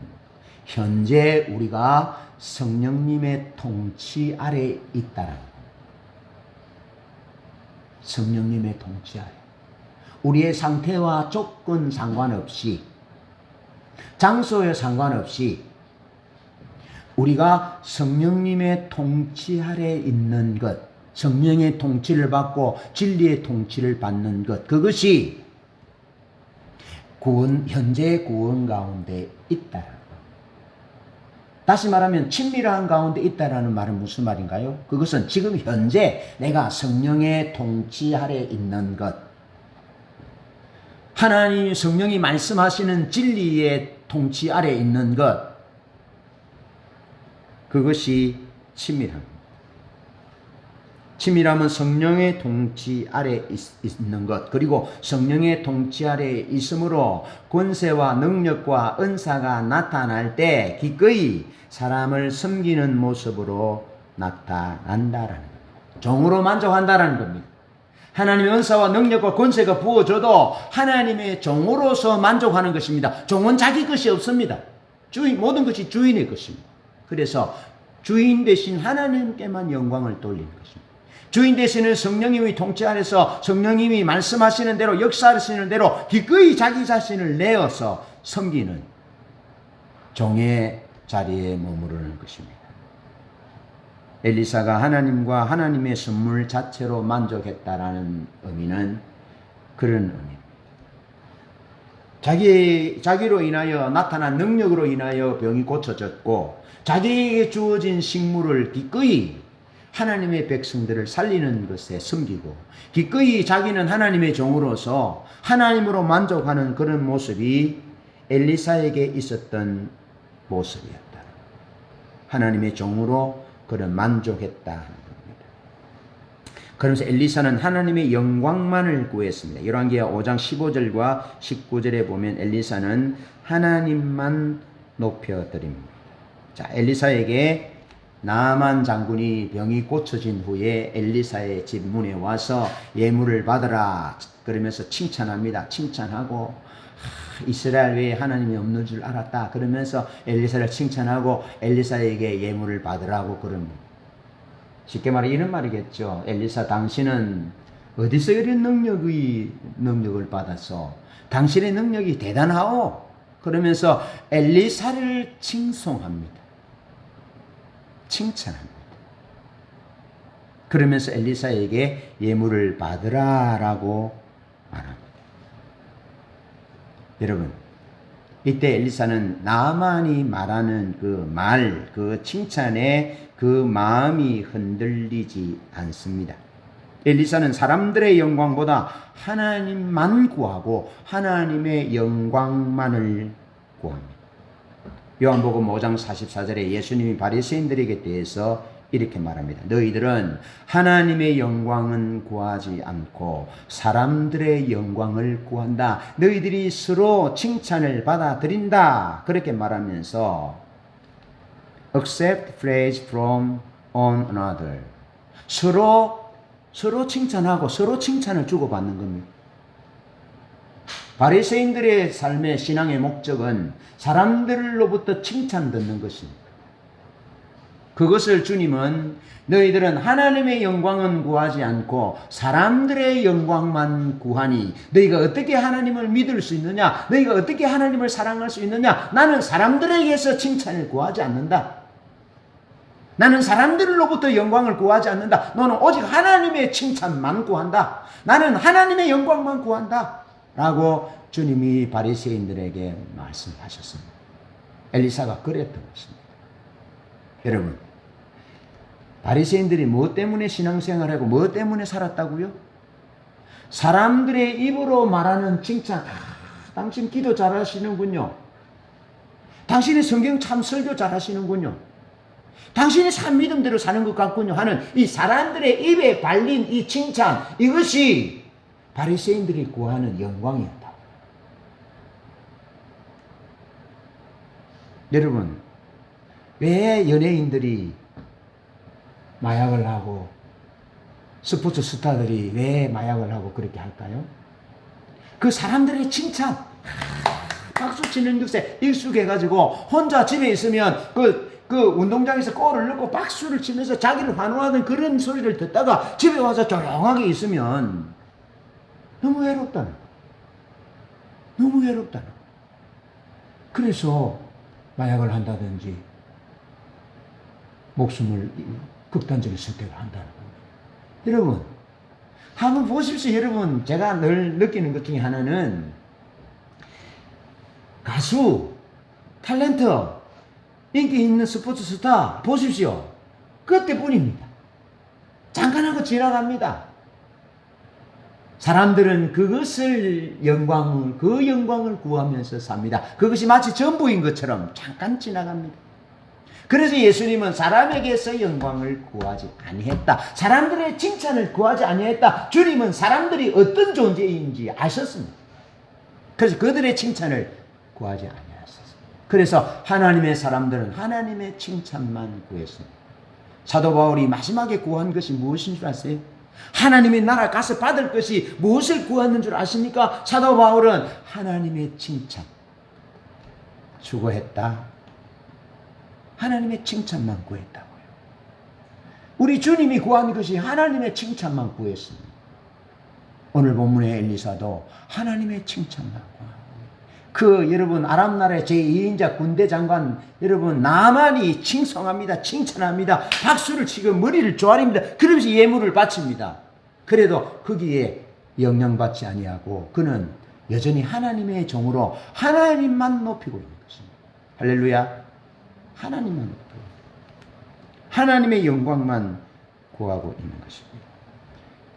현재 우리가 성령님의 통치 아래 있다라는 겁니다. 성령님의 통치 아래. 우리의 상태와 조건 상관없이, 장소에 상관없이 우리가 성령님의 통치 아래 있는 것, 성령의 통치를 받고 진리의 통치를 받는 것, 그것이 현재 구원 가운데 있다라는 것. 다시 말하면 친밀한 가운데 있다라는 말은 무슨 말인가요? 그것은 지금 현재 내가 성령의 통치 아래 있는 것, 하나님 성령이 말씀하시는 진리의 통치 아래 있는 것, 그것이 친밀함입니다. 친밀함은 성령의 통치 아래 있는 것, 그리고 성령의 통치 아래 있으므로 권세와 능력과 은사가 나타날 때 기꺼이 사람을 섬기는 모습으로 나타난다라는 겁니다. 종으로 만족한다라는 겁니다. 하나님의 은사와 능력과 권세가 부어져도 하나님의 종으로서 만족하는 것입니다. 종은 자기 것이 없습니다. 모든 것이 주인의 것입니다. 그래서 주인 대신 하나님께만 영광을 돌리는 것입니다. 주인 되시는 성령님이 통치 아래서 성령님이 말씀하시는 대로, 역사하시는 대로 기꺼이 자기 자신을 내어서 섬기는 종의 자리에 머무르는 것입니다. 엘리사가 하나님과 하나님의 선물 자체로 만족했다라는 의미는 그런 의미입니다. 자기로 인하여 나타난 능력으로 인하여 병이 고쳐졌고, 자기에게 주어진 식물을 기꺼이 하나님의 백성들을 살리는 것에 섬기고, 기꺼이 자기는 하나님의 종으로서 하나님으로 만족하는 그런 모습이 엘리사에게 있었던 모습이었다. 하나님의 종으로 그런 만족했다 하는 겁니다. 그러면서 엘리사는 하나님의 영광만을 구했습니다. 열왕기하 5장 15절과 19절에 보면 엘리사는 하나님만 높여드립니다. 자, 엘리사에게 나아만 장군이 병이 고쳐진 후에 엘리사의 집 문에 와서 예물을 받으라 그러면서 칭찬합니다. 칭찬하고, 이스라엘 외에 하나님이 없는 줄 알았다 그러면서 엘리사를 칭찬하고 엘리사에게 예물을 받으라고 그럽니다. 쉽게 말해 이런 말이겠죠. 엘리사, 당신은 어디서 이런 능력을 받았어? 당신의 능력이 대단하오. 그러면서 엘리사를 칭송합니다. 칭찬합니다. 그러면서 엘리사에게 예물을 받으라라고 말합니다. 여러분, 이때 엘리사는 나만이 말하는 그 칭찬에 그 마음이 흔들리지 않습니다. 엘리사는 사람들의 영광보다 하나님만 구하고 하나님의 영광만을 구합니다. 요한복음 5장 44절에 예수님이 바리새인들에게 대해서 이렇게 말합니다. 너희들은 하나님의 영광은 구하지 않고 사람들의 영광을 구한다. 너희들이 서로 칭찬을 받아들인다. 그렇게 말하면서 accept praise from one another. 서로 칭찬하고 서로 칭찬을 주고받는 겁니다. 바리새인들의 삶의 신앙의 목적은 사람들로부터 칭찬 듣는 것입니다. 그것을 주님은 너희들은 하나님의 영광은 구하지 않고 사람들의 영광만 구하니 너희가 어떻게 하나님을 믿을 수 있느냐? 너희가 어떻게 하나님을 사랑할 수 있느냐? 나는 사람들에게서 칭찬을 구하지 않는다. 나는 사람들로부터 영광을 구하지 않는다. 너는 오직 하나님의 칭찬만 구한다. 나는 하나님의 영광만 구한다. 라고 주님이 바리새인들에게 말씀하셨습니다. 엘리사가 그랬던 것입니다. 여러분, 바리새인들이 무엇 때문에 신앙생활하고 무엇 때문에 살았다고요? 사람들의 입으로 말하는 칭찬, 당신 기도 잘하시는군요. 당신이 성경 참 설교 잘하시는군요. 당신이 참 믿음대로 사는 것 같군요 하는 이 사람들의 입에 발린 이 칭찬, 이것이 바리새인들이 구하는 영광이었다. 여러분, 왜 연예인들이 마약을 하고 스포츠 스타들이 왜 마약을 하고 그렇게 할까요? 그 사람들의 칭찬, 박수 치는 것에 익숙해가지고 혼자 집에 있으면 그 운동장에서 골을 넣고 박수를 치면서 자기를 환호하는 그런 소리를 듣다가 집에 와서 조용하게 있으면 너무 외롭다는 거예요. 너무 외롭다는 거예요. 그래서 마약을 한다든지 목숨을 극단적인 선택을 한다는 겁니다. 여러분, 한번 보십시오. 여러분, 제가 늘 느끼는 것 중에 하나는 가수, 탤런트, 인기 있는 스포츠 스타 보십시오. 그때뿐입니다. 잠깐 하고 지나갑니다. 사람들은 그 영광을 구하면서 삽니다. 그것이 마치 전부인 것처럼 잠깐 지나갑니다. 그래서 예수님은 사람에게서 영광을 구하지 아니했다. 사람들의 칭찬을 구하지 아니했다. 주님은 사람들이 어떤 존재인지 아셨습니다. 그래서 그들의 칭찬을 구하지 아니했습니다. 그래서 하나님의 사람들은 하나님의 칭찬만 구했습니다. 사도 바울이 마지막에 구한 것이 무엇인 줄 아세요? 하나님의 나라 가서 받을 것이 무엇을 구하는 줄 아십니까? 사도 바울은 하나님의 칭찬 수고했다. 하나님의 칭찬만 구했다고요. 우리 주님이 구한 것이 하나님의 칭찬만 구했습니다. 오늘 본문의 엘리사도 하나님의 칭찬만 구합니다. 여러분 아람 나라의 제2인자 군대 장관 여러분 나만이 칭송합니다. 칭찬합니다. 박수를 치고 머리를 조아립니다. 그러면서 예물을 바칩니다. 그래도 거기에 영향받지 아니하고 그는 여전히 하나님의 종으로 하나님만 높이고 있는 것입니다. 할렐루야. 하나님만 높이고 하나님의 영광만 구하고 있는 것입니다.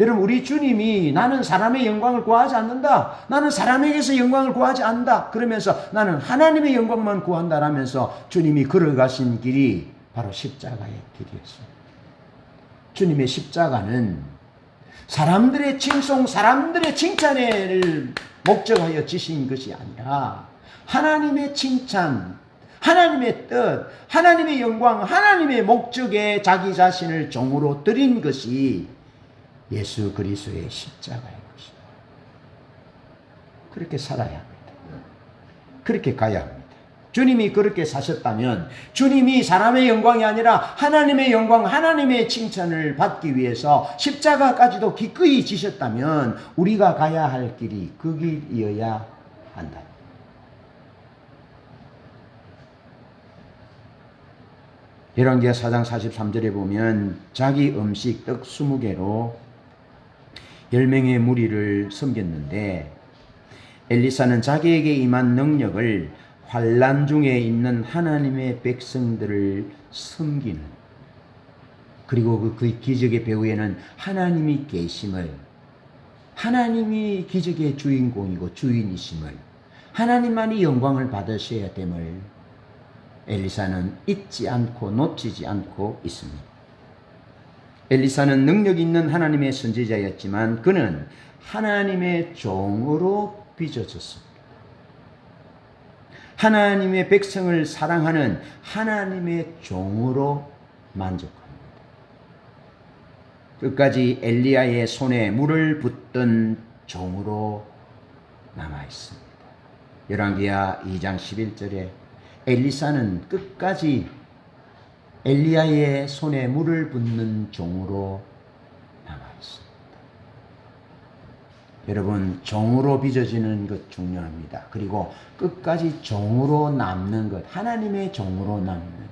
여러분 우리 주님이 나는 사람의 영광을 구하지 않는다. 나는 사람에게서 영광을 구하지 않는다. 그러면서 나는 하나님의 영광만 구한다라면서 주님이 걸어가신 길이 바로 십자가의 길이었습니다. 주님의 십자가는 사람들의 칭송, 사람들의 칭찬을 목적하여 지신 것이 아니라 하나님의 칭찬, 하나님의 뜻, 하나님의 영광, 하나님의 목적에 자기 자신을 종으로 드린 것이 예수 그리스도의 십자가인 것입니다. 그렇게 살아야 합니다. 그렇게 가야 합니다. 주님이 그렇게 사셨다면 주님이 사람의 영광이 아니라 하나님의 영광, 하나님의 칭찬을 받기 위해서 십자가까지도 기꺼이 지셨다면 우리가 가야 할 길이 그 길이어야 한다. 열왕기하 4장 43절에 보면 자기 음식 떡 20개로 10명의 무리를 섬겼는데 엘리사는 자기에게 임한 능력을 환난 중에 있는 하나님의 백성들을 섬기는, 그리고 그 기적의 배후에는 하나님이 계심을, 하나님이 기적의 주인공이고 주인이심을, 하나님만이 영광을 받으셔야 됨을 엘리사는 잊지 않고 놓치지 않고 있습니다. 엘리사는 능력 있는 하나님의 선지자였지만 그는 하나님의 종으로 빚어졌습니다. 하나님의 백성을 사랑하는 하나님의 종으로 만족합니다. 끝까지 엘리야의 손에 물을 붓던 종으로 남아있습니다. 열왕기하 2장 11절에 엘리사는 끝까지 엘리야의 손에 물을 붓는 종으로 남아있습니다. 여러분, 종으로 빚어지는 것 중요합니다. 그리고 끝까지 종으로 남는 것, 하나님의 종으로 남는 것,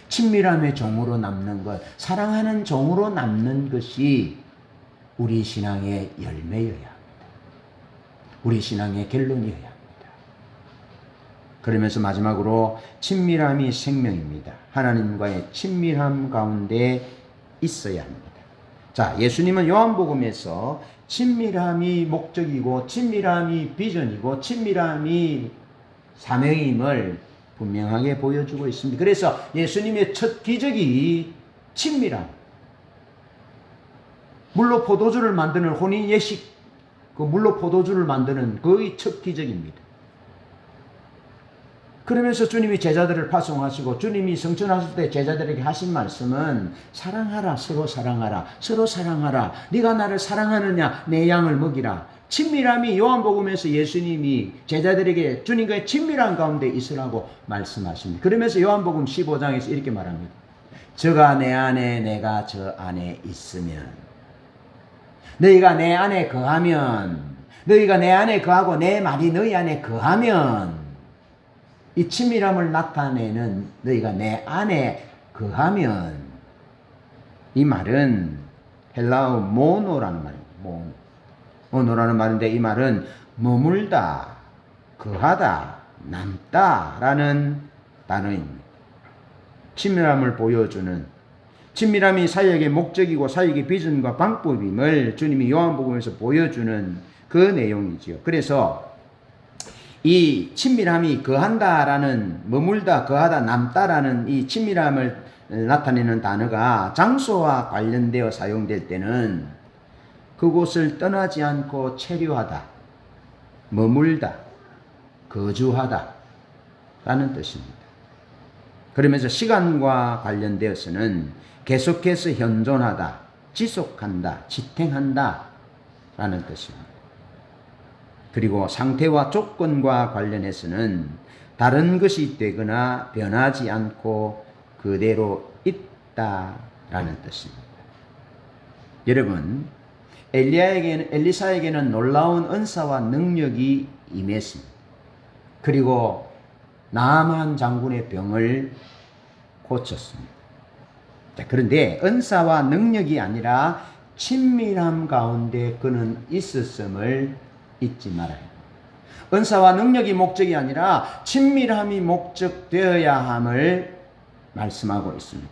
친밀함의 종으로 남는 것, 사랑하는 종으로 남는 것이 우리 신앙의 열매여야 합니다. 우리 신앙의 결론이어야 합니다. 그러면서 마지막으로 친밀함이 생명입니다. 하나님과의 친밀함 가운데 있어야 합니다. 자, 예수님은 요한복음에서 친밀함이 목적이고 친밀함이 비전이고 친밀함이 사명임을 분명하게 보여주고 있습니다. 그래서 예수님의 첫 기적이 친밀함. 물로 포도주를 만드는 혼인 예식, 그 물로 포도주를 만드는 거의 첫 기적입니다. 그러면서 주님이 제자들을 파송하시고 주님이 성천하실 때 제자들에게 하신 말씀은 사랑하라, 서로 사랑하라, 서로 사랑하라. 네가 나를 사랑하느냐, 내 양을 먹이라. 친밀함이 요한복음에서 예수님이 제자들에게 주님과의 친밀한 가운데 있으라고 말씀하십니다. 그러면서 요한복음 15장에서 이렇게 말합니다. 저가 내 안에 내가 저 안에 있으면, 너희가 내 안에 거하면, 너희가 내 안에 거하고 내 말이 너희 안에 거하면, 이 친밀함을 나타내는 너희가 내 안에 거하면, 이 말은 헬라어 모노라는 말입니다. 모노라는 말인데 이 말은 머물다, 거하다, 남다라는 단어입니다. 친밀함을 보여주는, 친밀함이 사역의 목적이고 사역의 비전과 방법임을 주님이 요한복음에서 보여주는 그 내용이지요. 그래서 이 친밀함이 거한다라는, 머물다, 거하다, 남다라는 이 친밀함을 나타내는 단어가 장소와 관련되어 사용될 때는 그곳을 떠나지 않고 체류하다, 머물다, 거주하다 라는 뜻입니다. 그러면서 시간과 관련되어서는 계속해서 현존하다, 지속한다, 지탱한다 라는 뜻입니다. 그리고 상태와 조건과 관련해서는 다른 것이 되거나 변하지 않고 그대로 있다라는 뜻입니다. 여러분, 엘리사에게는 놀라운 은사와 능력이 임했습니다. 그리고 나아만 장군의 병을 고쳤습니다. 자, 그런데 은사와 능력이 아니라 친밀함 가운데 그는 있었음을 잊지 말아야 합니다. 은사와 능력이 목적이 아니라 친밀함이 목적되어야 함을 말씀하고 있습니다.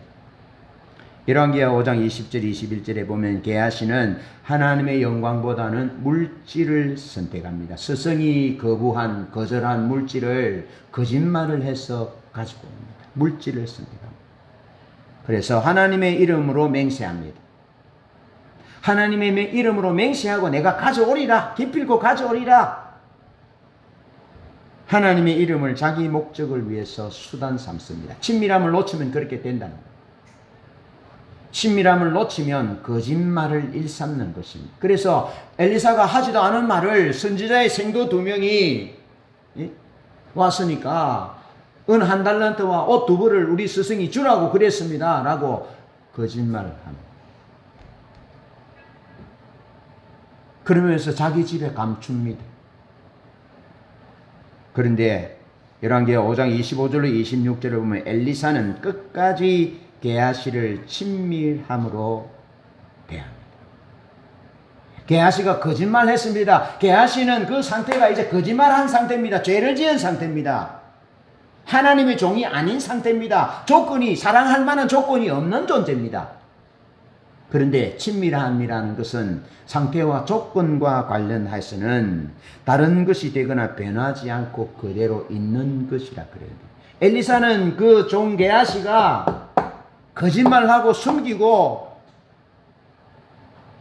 열왕기하 5장 20절 21절에 보면 게하시는 하나님의 영광보다는 물질을 선택합니다. 스승이 거절한 물질을 거짓말을 해서 가지고 옵니다. 물질을 선택합니다. 그래서 하나님의 이름으로 맹세합니다. 하나님의 이름으로 맹세하고 내가 가져오리라, 기필코 가져오리라. 하나님의 이름을 자기 목적을 위해서 수단 삼습니다. 친밀함을 놓치면 그렇게 된다는 거예요. 친밀함을 놓치면 거짓말을 일삼는 것입니다. 그래서 엘리사가 하지도 않은 말을 선지자의 생도 2명이 왔으니까 은 1달란트와 옷 2벌을 우리 스승이 주라고 그랬습니다 라고 거짓말을 합니다. 그러면서 자기 집에 감춥니다. 그런데 열왕기하 5장 25절로 26절을 보면 엘리사는 끝까지 게하시를 친밀함으로 대합니다. 게하시가 거짓말했습니다. 게하시는 그 상태가 이제 거짓말한 상태입니다. 죄를 지은 상태입니다. 하나님의 종이 아닌 상태입니다. 조건이, 사랑할 만한 조건이 없는 존재입니다. 그런데 친밀함이라는 것은 상태와 조건과 관련해서는 다른 것이 되거나 변하지 않고 그대로 있는 것이라 그래요. 엘리사는 그 종 게하시가 거짓말하고 숨기고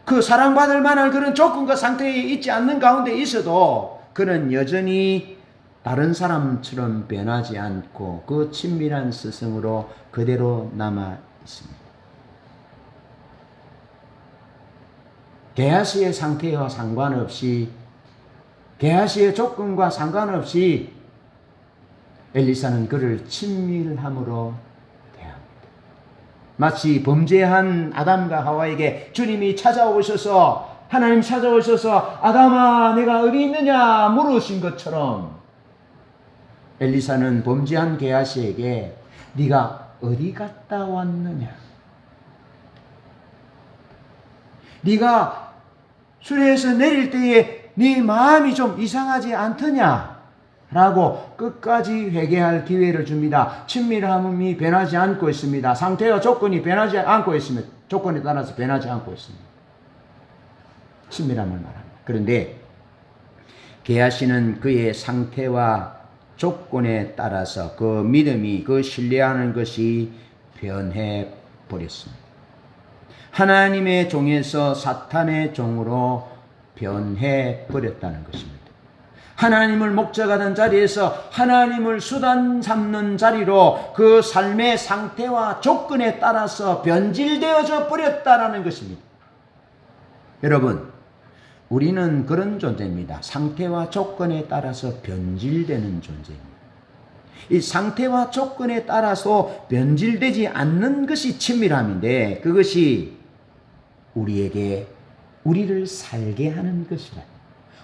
그 사랑받을 만한 그런 조건과 상태에 있지 않는 가운데 있어도 그는 여전히 다른 사람처럼 변하지 않고 그 친밀한 스승으로 그대로 남아 있습니다. 게하시의 상태와 상관없이, 게하시의 조건과 상관없이 엘리사는 그를 친밀함으로 대합니다. 마치 범죄한 아담과 하와에게 주님이 찾아오셔서, 하나님 찾아오셔서 아담아 내가 어디 있느냐 물으신 것처럼 엘리사는 범죄한 게하시에게 네가 어디 갔다 왔느냐, 네가 수레에서 내릴 때에 네 마음이 좀 이상하지 않더냐 라고 끝까지 회개할 기회를 줍니다. 친밀함이 변하지 않고 있습니다. 상태와 조건이 변하지 않고 있습니다. 조건에 따라서 변하지 않고 있습니다. 친밀함을 말합니다. 그런데 게하시는 그의 상태와 조건에 따라서 그 믿음이, 그 신뢰하는 것이 변해 버렸습니다. 하나님의 종에서 사탄의 종으로 변해 버렸다는 것입니다. 하나님을 목적하던 자리에서 하나님을 수단 삼는 자리로 그 삶의 상태와 조건에 따라서 변질되어져 버렸다는 것입니다. 여러분, 우리는 그런 존재입니다. 상태와 조건에 따라서 변질되는 존재입니다. 이 상태와 조건에 따라서 변질되지 않는 것이 친밀함인데 그것이 우리를 살게 하는 것이라,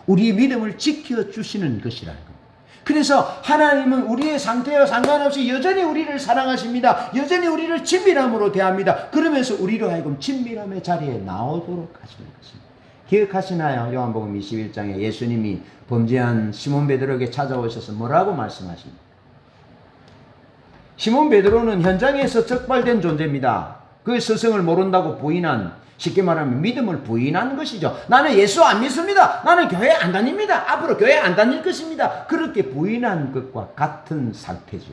우리의 믿음을 지켜주시는 것이라는 겁니다. 그래서 하나님은 우리의 상태와 상관없이 여전히 우리를 사랑하십니다. 여전히 우리를 친밀함으로 대합니다. 그러면서 우리로 하여금 친밀함의 자리에 나오도록 하시는 것입니다. 기억하시나요? 요한복음 21장에 예수님이 범죄한 시몬 베드로에게 찾아오셔서 뭐라고 말씀하십니까? 시몬 베드로는 현장에서 적발된 존재입니다. 그 스승을 모른다고 부인한, 쉽게 말하면 믿음을 부인한 것이죠. 나는 예수 안 믿습니다. 나는 교회 안 다닙니다. 앞으로 교회 안 다닐 것입니다. 그렇게 부인한 것과 같은 상태죠.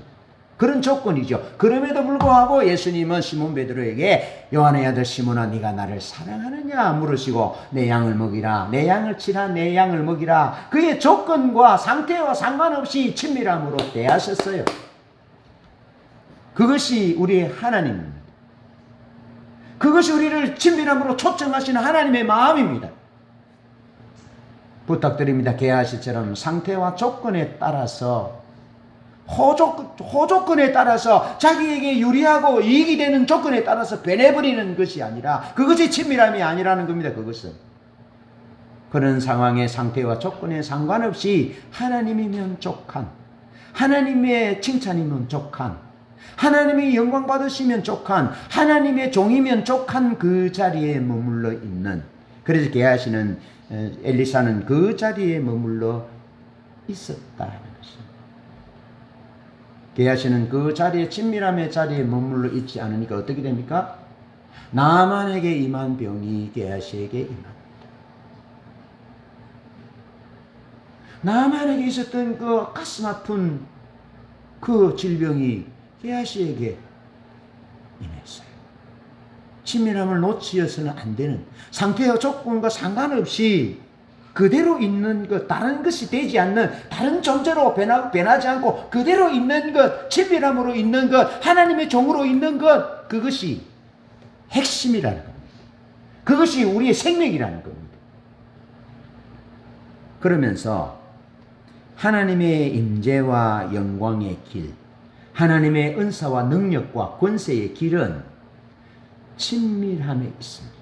그런 조건이죠. 그럼에도 불구하고 예수님은 시몬 베드로에게 요한의 아들 시몬아 네가 나를 사랑하느냐 물으시고 내 양을 먹이라, 내 양을 치라, 내 양을 먹이라. 그의 조건과 상태와 상관없이 친밀함으로 대하셨어요. 그것이 우리의 하나님입니다. 그것이 우리를 친밀함으로 초청하시는 하나님의 마음입니다. 부탁드립니다. 게하시처럼 상태와 조건에 따라서 호조건에 따라서 자기에게 유리하고 이익이 되는 조건에 따라서 변해버리는 것이 아니라, 그것이 친밀함이 아니라는 겁니다. 그것은 그런 상황의 상태와 조건에 상관없이 하나님이면 족한, 하나님의 칭찬이면 족한, 하나님이 영광 받으시면 족한, 하나님의 종이면 족한 그 자리에 머물러 있는, 그래서 게하시는 엘리사는 그 자리에 머물러 있었다는 것입니다. 게하시는 그 자리에, 친밀함의 자리에 머물러 있지 않으니까 어떻게 됩니까? 나만에게 임한 병이 게하시에게 임합니다. 나만에게 있었던 그 가슴 아픈 그 질병이 게하시에게 임했어요. 친밀함을 놓치어서는 안 되는, 상태와 조건과 상관없이 그대로 있는 것, 다른 것이 되지 않는, 다른 존재로 변하지 않고 그대로 있는 것, 친밀함으로 있는 것, 하나님의 종으로 있는 것, 그것이 핵심이라는 겁니다. 그것이 우리의 생명이라는 겁니다. 그러면서 하나님의 임재와 영광의 길, 하나님의 은사와 능력과 권세의 길은 친밀함에 있습니다.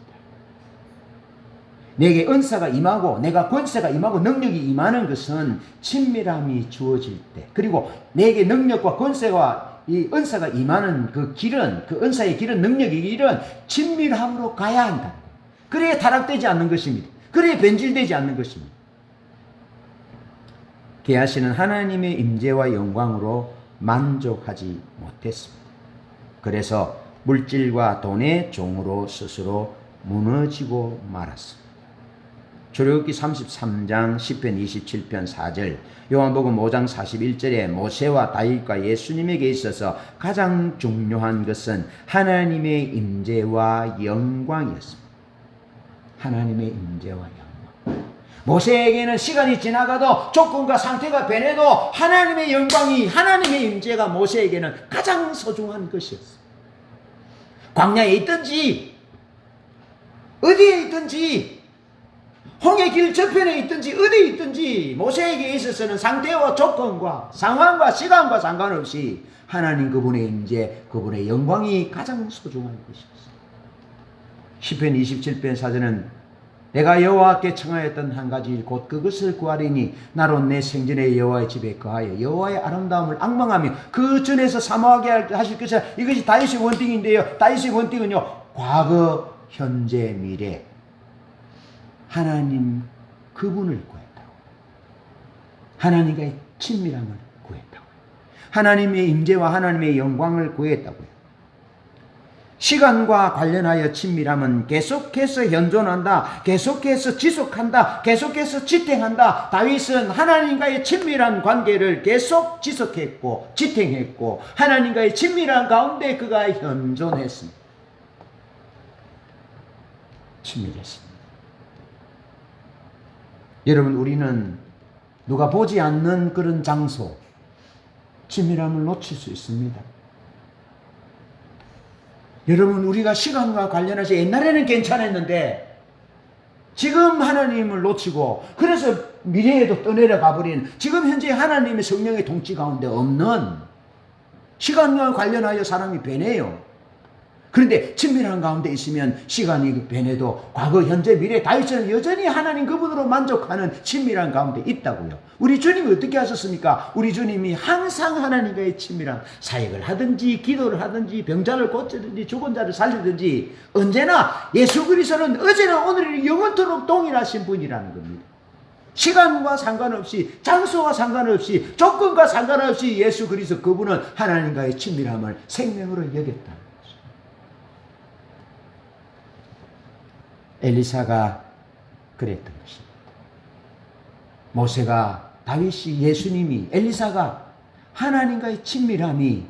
내게 은사가 임하고 내가 권세가 임하고 능력이 임하는 것은 친밀함이 주어질 때, 그리고 내게 능력과 권세와 이 은사가 임하는 그 길은, 그 은사의 길은, 능력의 길은 친밀함으로 가야 한다. 그래야 타락되지 않는 것입니다. 그래 변질되지 않는 것입니다. 게하시는 하나님의 임재와 영광으로 만족하지 못했습니다. 그래서 물질과 돈의 종으로 스스로 무너지고 말았습니다. 출애굽기 33장, 시편 27편 4절, 요한복음 5장 41절에 모세와 다윗과 예수님에게 있어서 가장 중요한 것은 하나님의 임재와 영광이었습니다. 하나님의 임재와 영광. 모세에게는 시간이 지나가도 조건과 상태가 변해도 하나님의 영광이, 하나님의 임재가 모세에게는 가장 소중한 것이었어요. 광야에 있든지 어디에 있든지 홍해 길 저편에 있든지 어디에 있든지 모세에게 있어서는 상태와 조건과 상황과 시간과 상관없이 하나님 그분의 임재, 그분의 영광이 가장 소중한 것이었어요. 시편 27편 4절은 내가 여호와께 청하였던 한 가지 일 곧 그것을 구하리니 나로 내 생전에 여호와의 집에 거하여 여호와의 아름다움을 앙망하며 그 전에서 사모하게 하실 것이라. 이것이 다윗의 원칙인데요. 다윗의 원칙은요, 과거, 현재, 미래 하나님 그분을 구했다고. 하나님과의 친밀함을 구했다고. 하나님의 임재와 하나님의 영광을 구했다고요. 시간과 관련하여 친밀함은 계속해서 현존한다, 계속해서 지속한다, 계속해서 지탱한다. 다윗은 하나님과의 친밀한 관계를 계속 지속했고 지탱했고 하나님과의 친밀한 가운데 그가 현존했습니다. 친밀했습니다. 여러분, 우리는 누가 보지 않는 그런 장소, 친밀함을 놓칠 수 있습니다. 여러분, 우리가 시간과 관련해서 옛날에는 괜찮았는데 지금 하나님을 놓치고 그래서 미래에도 떠내려가 버리는, 지금 현재 하나님의 성령의 통치 가운데 없는, 시간과 관련하여 사람이 변해요. 그런데 친밀한 가운데 있으면 시간이 변해도 과거, 현재, 미래 다윗은 여전히 하나님 그분으로 만족하는 친밀한 가운데 있다고요. 우리 주님이 어떻게 하셨습니까? 우리 주님이 항상 하나님과의 친밀한 사역을 하든지 기도를 하든지 병자를 고치든지 죽은 자를 살리든지 언제나 예수 그리스도는 어제나 오늘이 영원토록 동일하신 분이라는 겁니다. 시간과 상관없이, 장소와 상관없이, 조건과 상관없이 예수 그리스도 그분은 하나님과의 친밀함을 생명으로 여겼다. 엘리사가 그랬던 것입니다. 모세가, 다윗이, 예수님이, 엘리사가 하나님과의 친밀함이,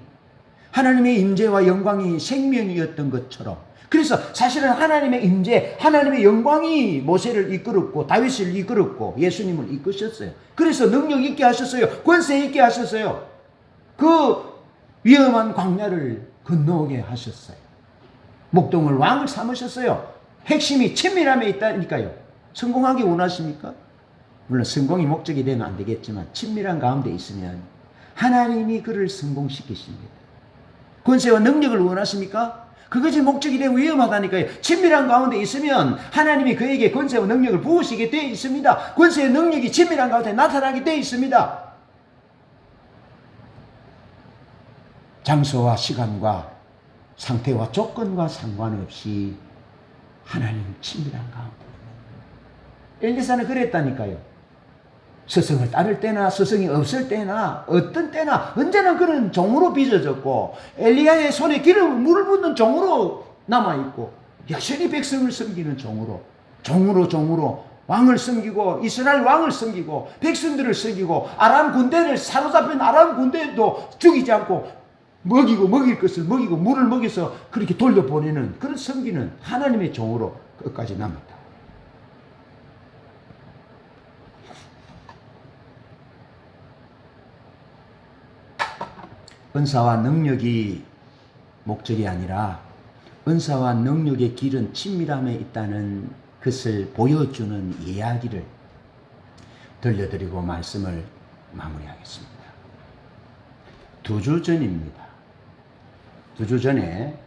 하나님의 임재와 영광이 생명이었던 것처럼, 그래서 사실은 하나님의 임재, 하나님의 영광이 모세를 이끌었고 다윗을 이끌었고 예수님을 이끄셨어요. 그래서 능력 있게 하셨어요. 권세 있게 하셨어요. 그 위험한 광야를 건너오게 하셨어요. 목동을 왕을 삼으셨어요. 핵심이 친밀함에 있다니까요. 성공하기 원하십니까? 물론 성공이 목적이 되면 안 되겠지만 친밀한 가운데 있으면 하나님이 그를 성공시키십니다. 권세와 능력을 원하십니까? 그것이 목적이 되면 위험하다니까요. 친밀한 가운데 있으면 하나님이 그에게 권세와 능력을 부으시게 되어 있습니다. 권세와 능력이 친밀한 가운데 나타나게 되어 있습니다. 장소와 시간과 상태와 조건과 상관없이 하나님 친밀한 가운데. 엘리사는 그랬다니까요. 스승을 따를 때나 스승이 없을 때나 어떤 때나 언제나 그는 종으로 빚어졌고 엘리야의 손에 기름 물을 붓는 종으로 남아있고 여전히 백성을 섬기는 종으로 왕을 섬기고 이스라엘 왕을 섬기고 백성들을 섬기고 아람 군대를 사로잡힌 아람 군대도 죽이지 않고 먹일 것을 먹이고 물을 먹여서 그렇게 돌려보내는 그런 섬기는 하나님의 종으로 끝까지 남았다. 은사와 능력이 목적이 아니라 은사와 능력의 길은 친밀함에 있다는 것을 보여주는 이야기를 들려드리고 말씀을 마무리하겠습니다. 2주 전입니다. 2주 전에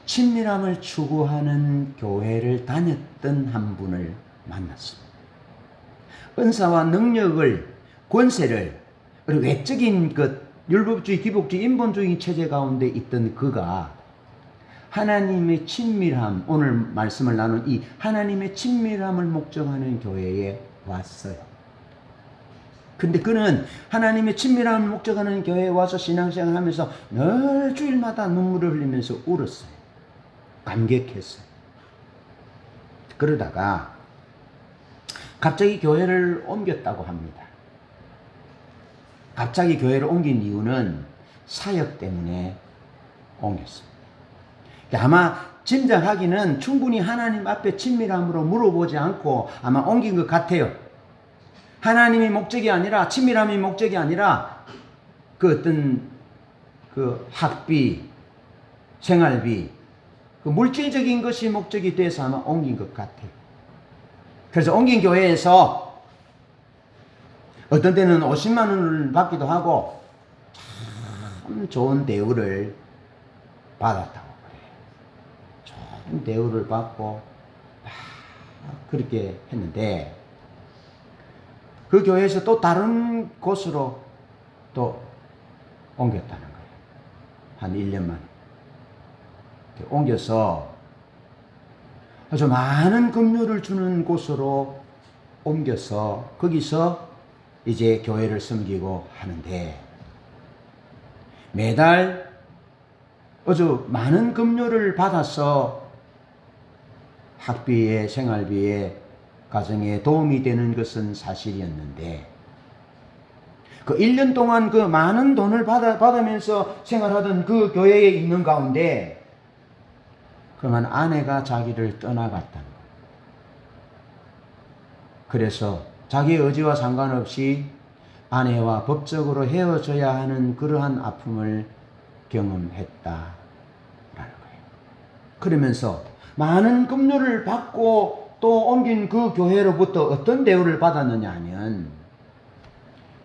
친밀함을 추구하는 교회를 다녔던 한 분을 만났습니다. 은사와 능력을, 권세를, 그리고 외적인 것, 율법주의, 기복주의, 인본주의 체제 가운데 있던 그가 하나님의 친밀함, 오늘 말씀을 나눈 이 하나님의 친밀함을 목적하는 교회에 왔어요. 근데 그는 하나님의 친밀함을 목적하는 교회에 와서 신앙생활 하면서 늘 주일마다 눈물을 흘리면서 울었어요. 감격했어요. 그러다가 갑자기 교회를 옮겼다고 합니다. 갑자기 교회를 옮긴 이유는 사역 때문에 옮겼어요. 아마 짐작하기는 충분히 하나님 앞에 친밀함으로 물어보지 않고 아마 옮긴 것 같아요. 하나님이 목적이 아니라, 친밀함이 목적이 아니라 그 어떤 그 학비, 생활비, 그 물질적인 것이 목적이 돼서 아마 옮긴 것 같아요. 그래서 옮긴 교회에서 어떤 때는 50만 원을 받기도 하고 참 좋은 대우를 받았다고 그래요. 좋은 대우를 받고 그렇게 했는데 그 교회에서 또 다른 곳으로 또 옮겼다는 거예요. 한 1년 만에. 옮겨서 아주 많은 급료를 주는 곳으로 옮겨서 거기서 이제 교회를 섬기고 하는데 매달 아주 많은 급료를 받아서 학비에 생활비에 가정에 도움이 되는 것은 사실이었는데 그 1년 동안 그 많은 돈을 받으면서 생활하던 그 교회에 있는 가운데 그러면 아내가 자기를 떠나갔다는 거예요. 그래서 자기의 의지와 상관없이 아내와 법적으로 헤어져야 하는 그러한 아픔을 경험했다라는 거예요. 그러면서 많은 급료를 받고 또 옮긴 그 교회로부터 어떤 대우를 받았느냐 하면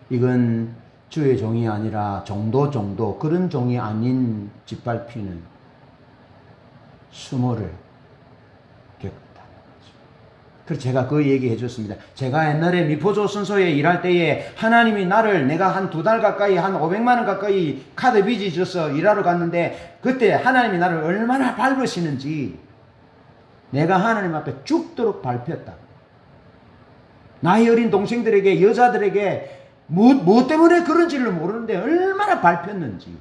이건 주의 종이 아니라 정도 그런 종이 아닌 짓밟히는 수모를 겪었다는 거죠. 그래서 제가 그 얘기 해줬습니다. 제가 옛날에 미포조선소에 일할 때에 하나님이 나를 내가 한 2달 가까이 한 500만 원 가까이 카드 빚이 져서 일하러 갔는데 그때 하나님이 나를 얼마나 밟으시는지 내가 하나님 앞에 죽도록 밟혔다. 나이 어린 동생들에게 여자들에게 뭐 때문에 그런지를 모르는데 얼마나 밟혔는지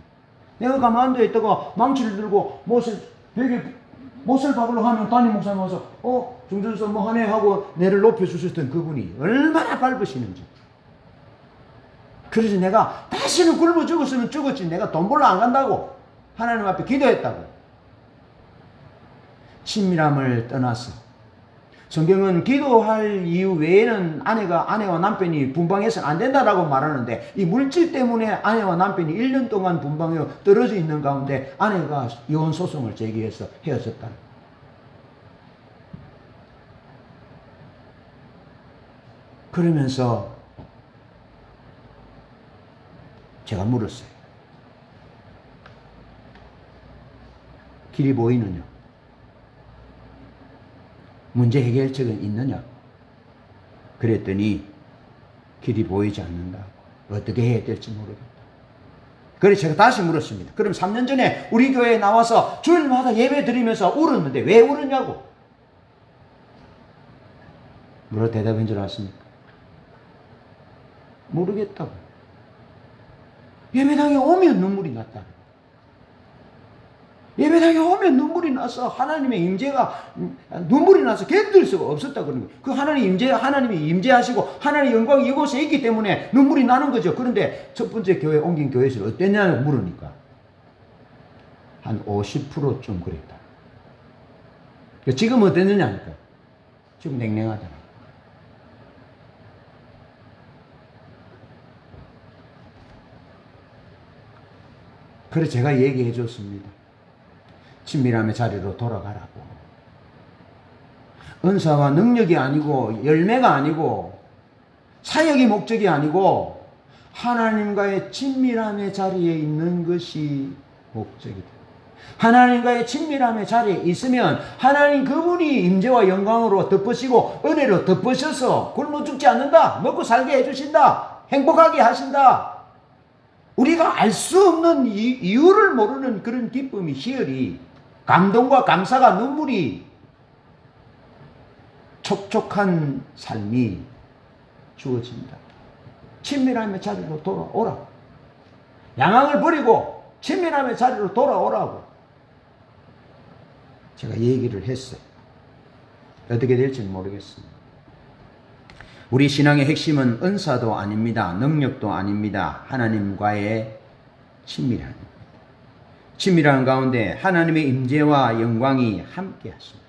내가 가만두에 있다가 망치를 들고 벽에 못을 박으려고 하면 담임 목사님 와서 중전서 뭐 하네 하고 내를 높여주셨던 그분이 얼마나 밟으시는지. 그래서 내가 다시는 굶어 죽었으면 죽었지 내가 돈 벌러 안 간다고 하나님 앞에 기도했다고. 친밀함을 떠나서 성경은 기도할 이유 외에는 아내와 남편이 분방해서는 안 된다라고 말하는데 이 물질 때문에 아내와 남편이 1년 동안 분방해 떨어져 있는 가운데 아내가 이혼 소송을 제기해서 헤어졌다. 그러면서 제가 물었어요. 길이 보이느냐? 문제 해결책은 있느냐? 그랬더니 길이 보이지 않는다. 어떻게 해야 될지 모르겠다. 그래서 제가 다시 물었습니다. 그럼 3년 전에 우리 교회에 나와서 주일마다 예배 드리면서 울었는데 왜 울었냐고. 뭐라 대답한 줄 아십니까? 모르겠다고. 예배당에 오면 눈물이 났다. 예배당에 오면 눈물이 나서 하나님의 임재가 눈물이 나서 견딜 수가 없었다 그러는 거예요. 그 하나님이 임재하시고 하나님의 영광이 이곳에 있기 때문에 눈물이 나는 거죠. 그런데 첫 번째 교회 옮긴 교회에서 어땠냐고 물으니까 한 50%좀 그랬다. 지금 어땠느냐 하니까 지금 냉랭하잖아. 그래서 제가 얘기해 줬습니다. 친밀함의 자리로 돌아가라고. 은사와 능력이 아니고 열매가 아니고 사역이 목적이 아니고 하나님과의 친밀함의 자리에 있는 것이 목적이다. 하나님과의 친밀함의 자리에 있으면 하나님 그분이 임재와 영광으로 덮으시고 은혜로 덮으셔서 굶어 죽지 않는다. 먹고 살게 해주신다. 행복하게 하신다. 우리가 알 수 없는 이유를 모르는 그런 기쁨이 희열이 감동과 감사가 눈물이 촉촉한 삶이 주어진다. 친밀함의 자리로 돌아오라. 양앙을 버리고 친밀함의 자리로 돌아오라고 제가 얘기를 했어요. 어떻게 될지는 모르겠습니다. 우리 신앙의 핵심은 은사도 아닙니다. 능력도 아닙니다. 하나님과의 친밀함입니다. 친밀한 가운데 하나님의 임재와 영광이 함께 하십니다.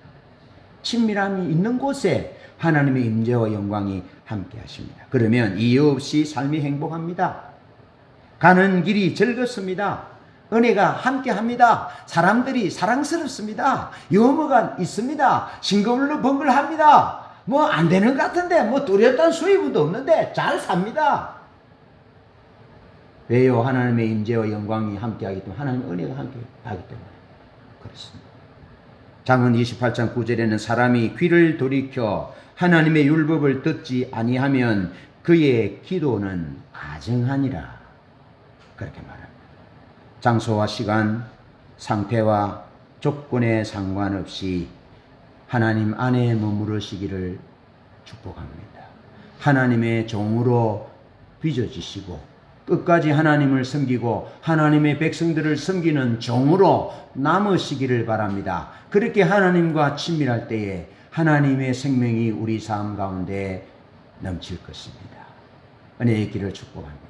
친밀함이 있는 곳에 하나님의 임재와 영광이 함께 하십니다. 그러면 이유 없이 삶이 행복합니다. 가는 길이 즐겁습니다. 은혜가 함께 합니다. 사람들이 사랑스럽습니다. 유머가 있습니다. 싱글벙글합니다. 뭐 안 되는 것 같은데 뭐 뚜렷한 수입도 없는데 잘 삽니다. 왜요? 하나님의 임재와 영광이 함께하기 때문에, 하나님의 은혜가 함께하기 때문에 그렇습니다. 잠언 28장 9절에는 사람이 귀를 돌이켜 하나님의 율법을 듣지 아니하면 그의 기도는 가증하니라. 그렇게 말합니다. 장소와 시간, 상태와 조건에 상관없이 하나님 안에 머무르시기를 축복합니다. 하나님의 종으로 빚어지시고 끝까지 하나님을 섬기고 하나님의 백성들을 섬기는 종으로 남으시기를 바랍니다. 그렇게 하나님과 친밀할 때에 하나님의 생명이 우리 삶 가운데 넘칠 것입니다. 은혜의 길을 축복합니다.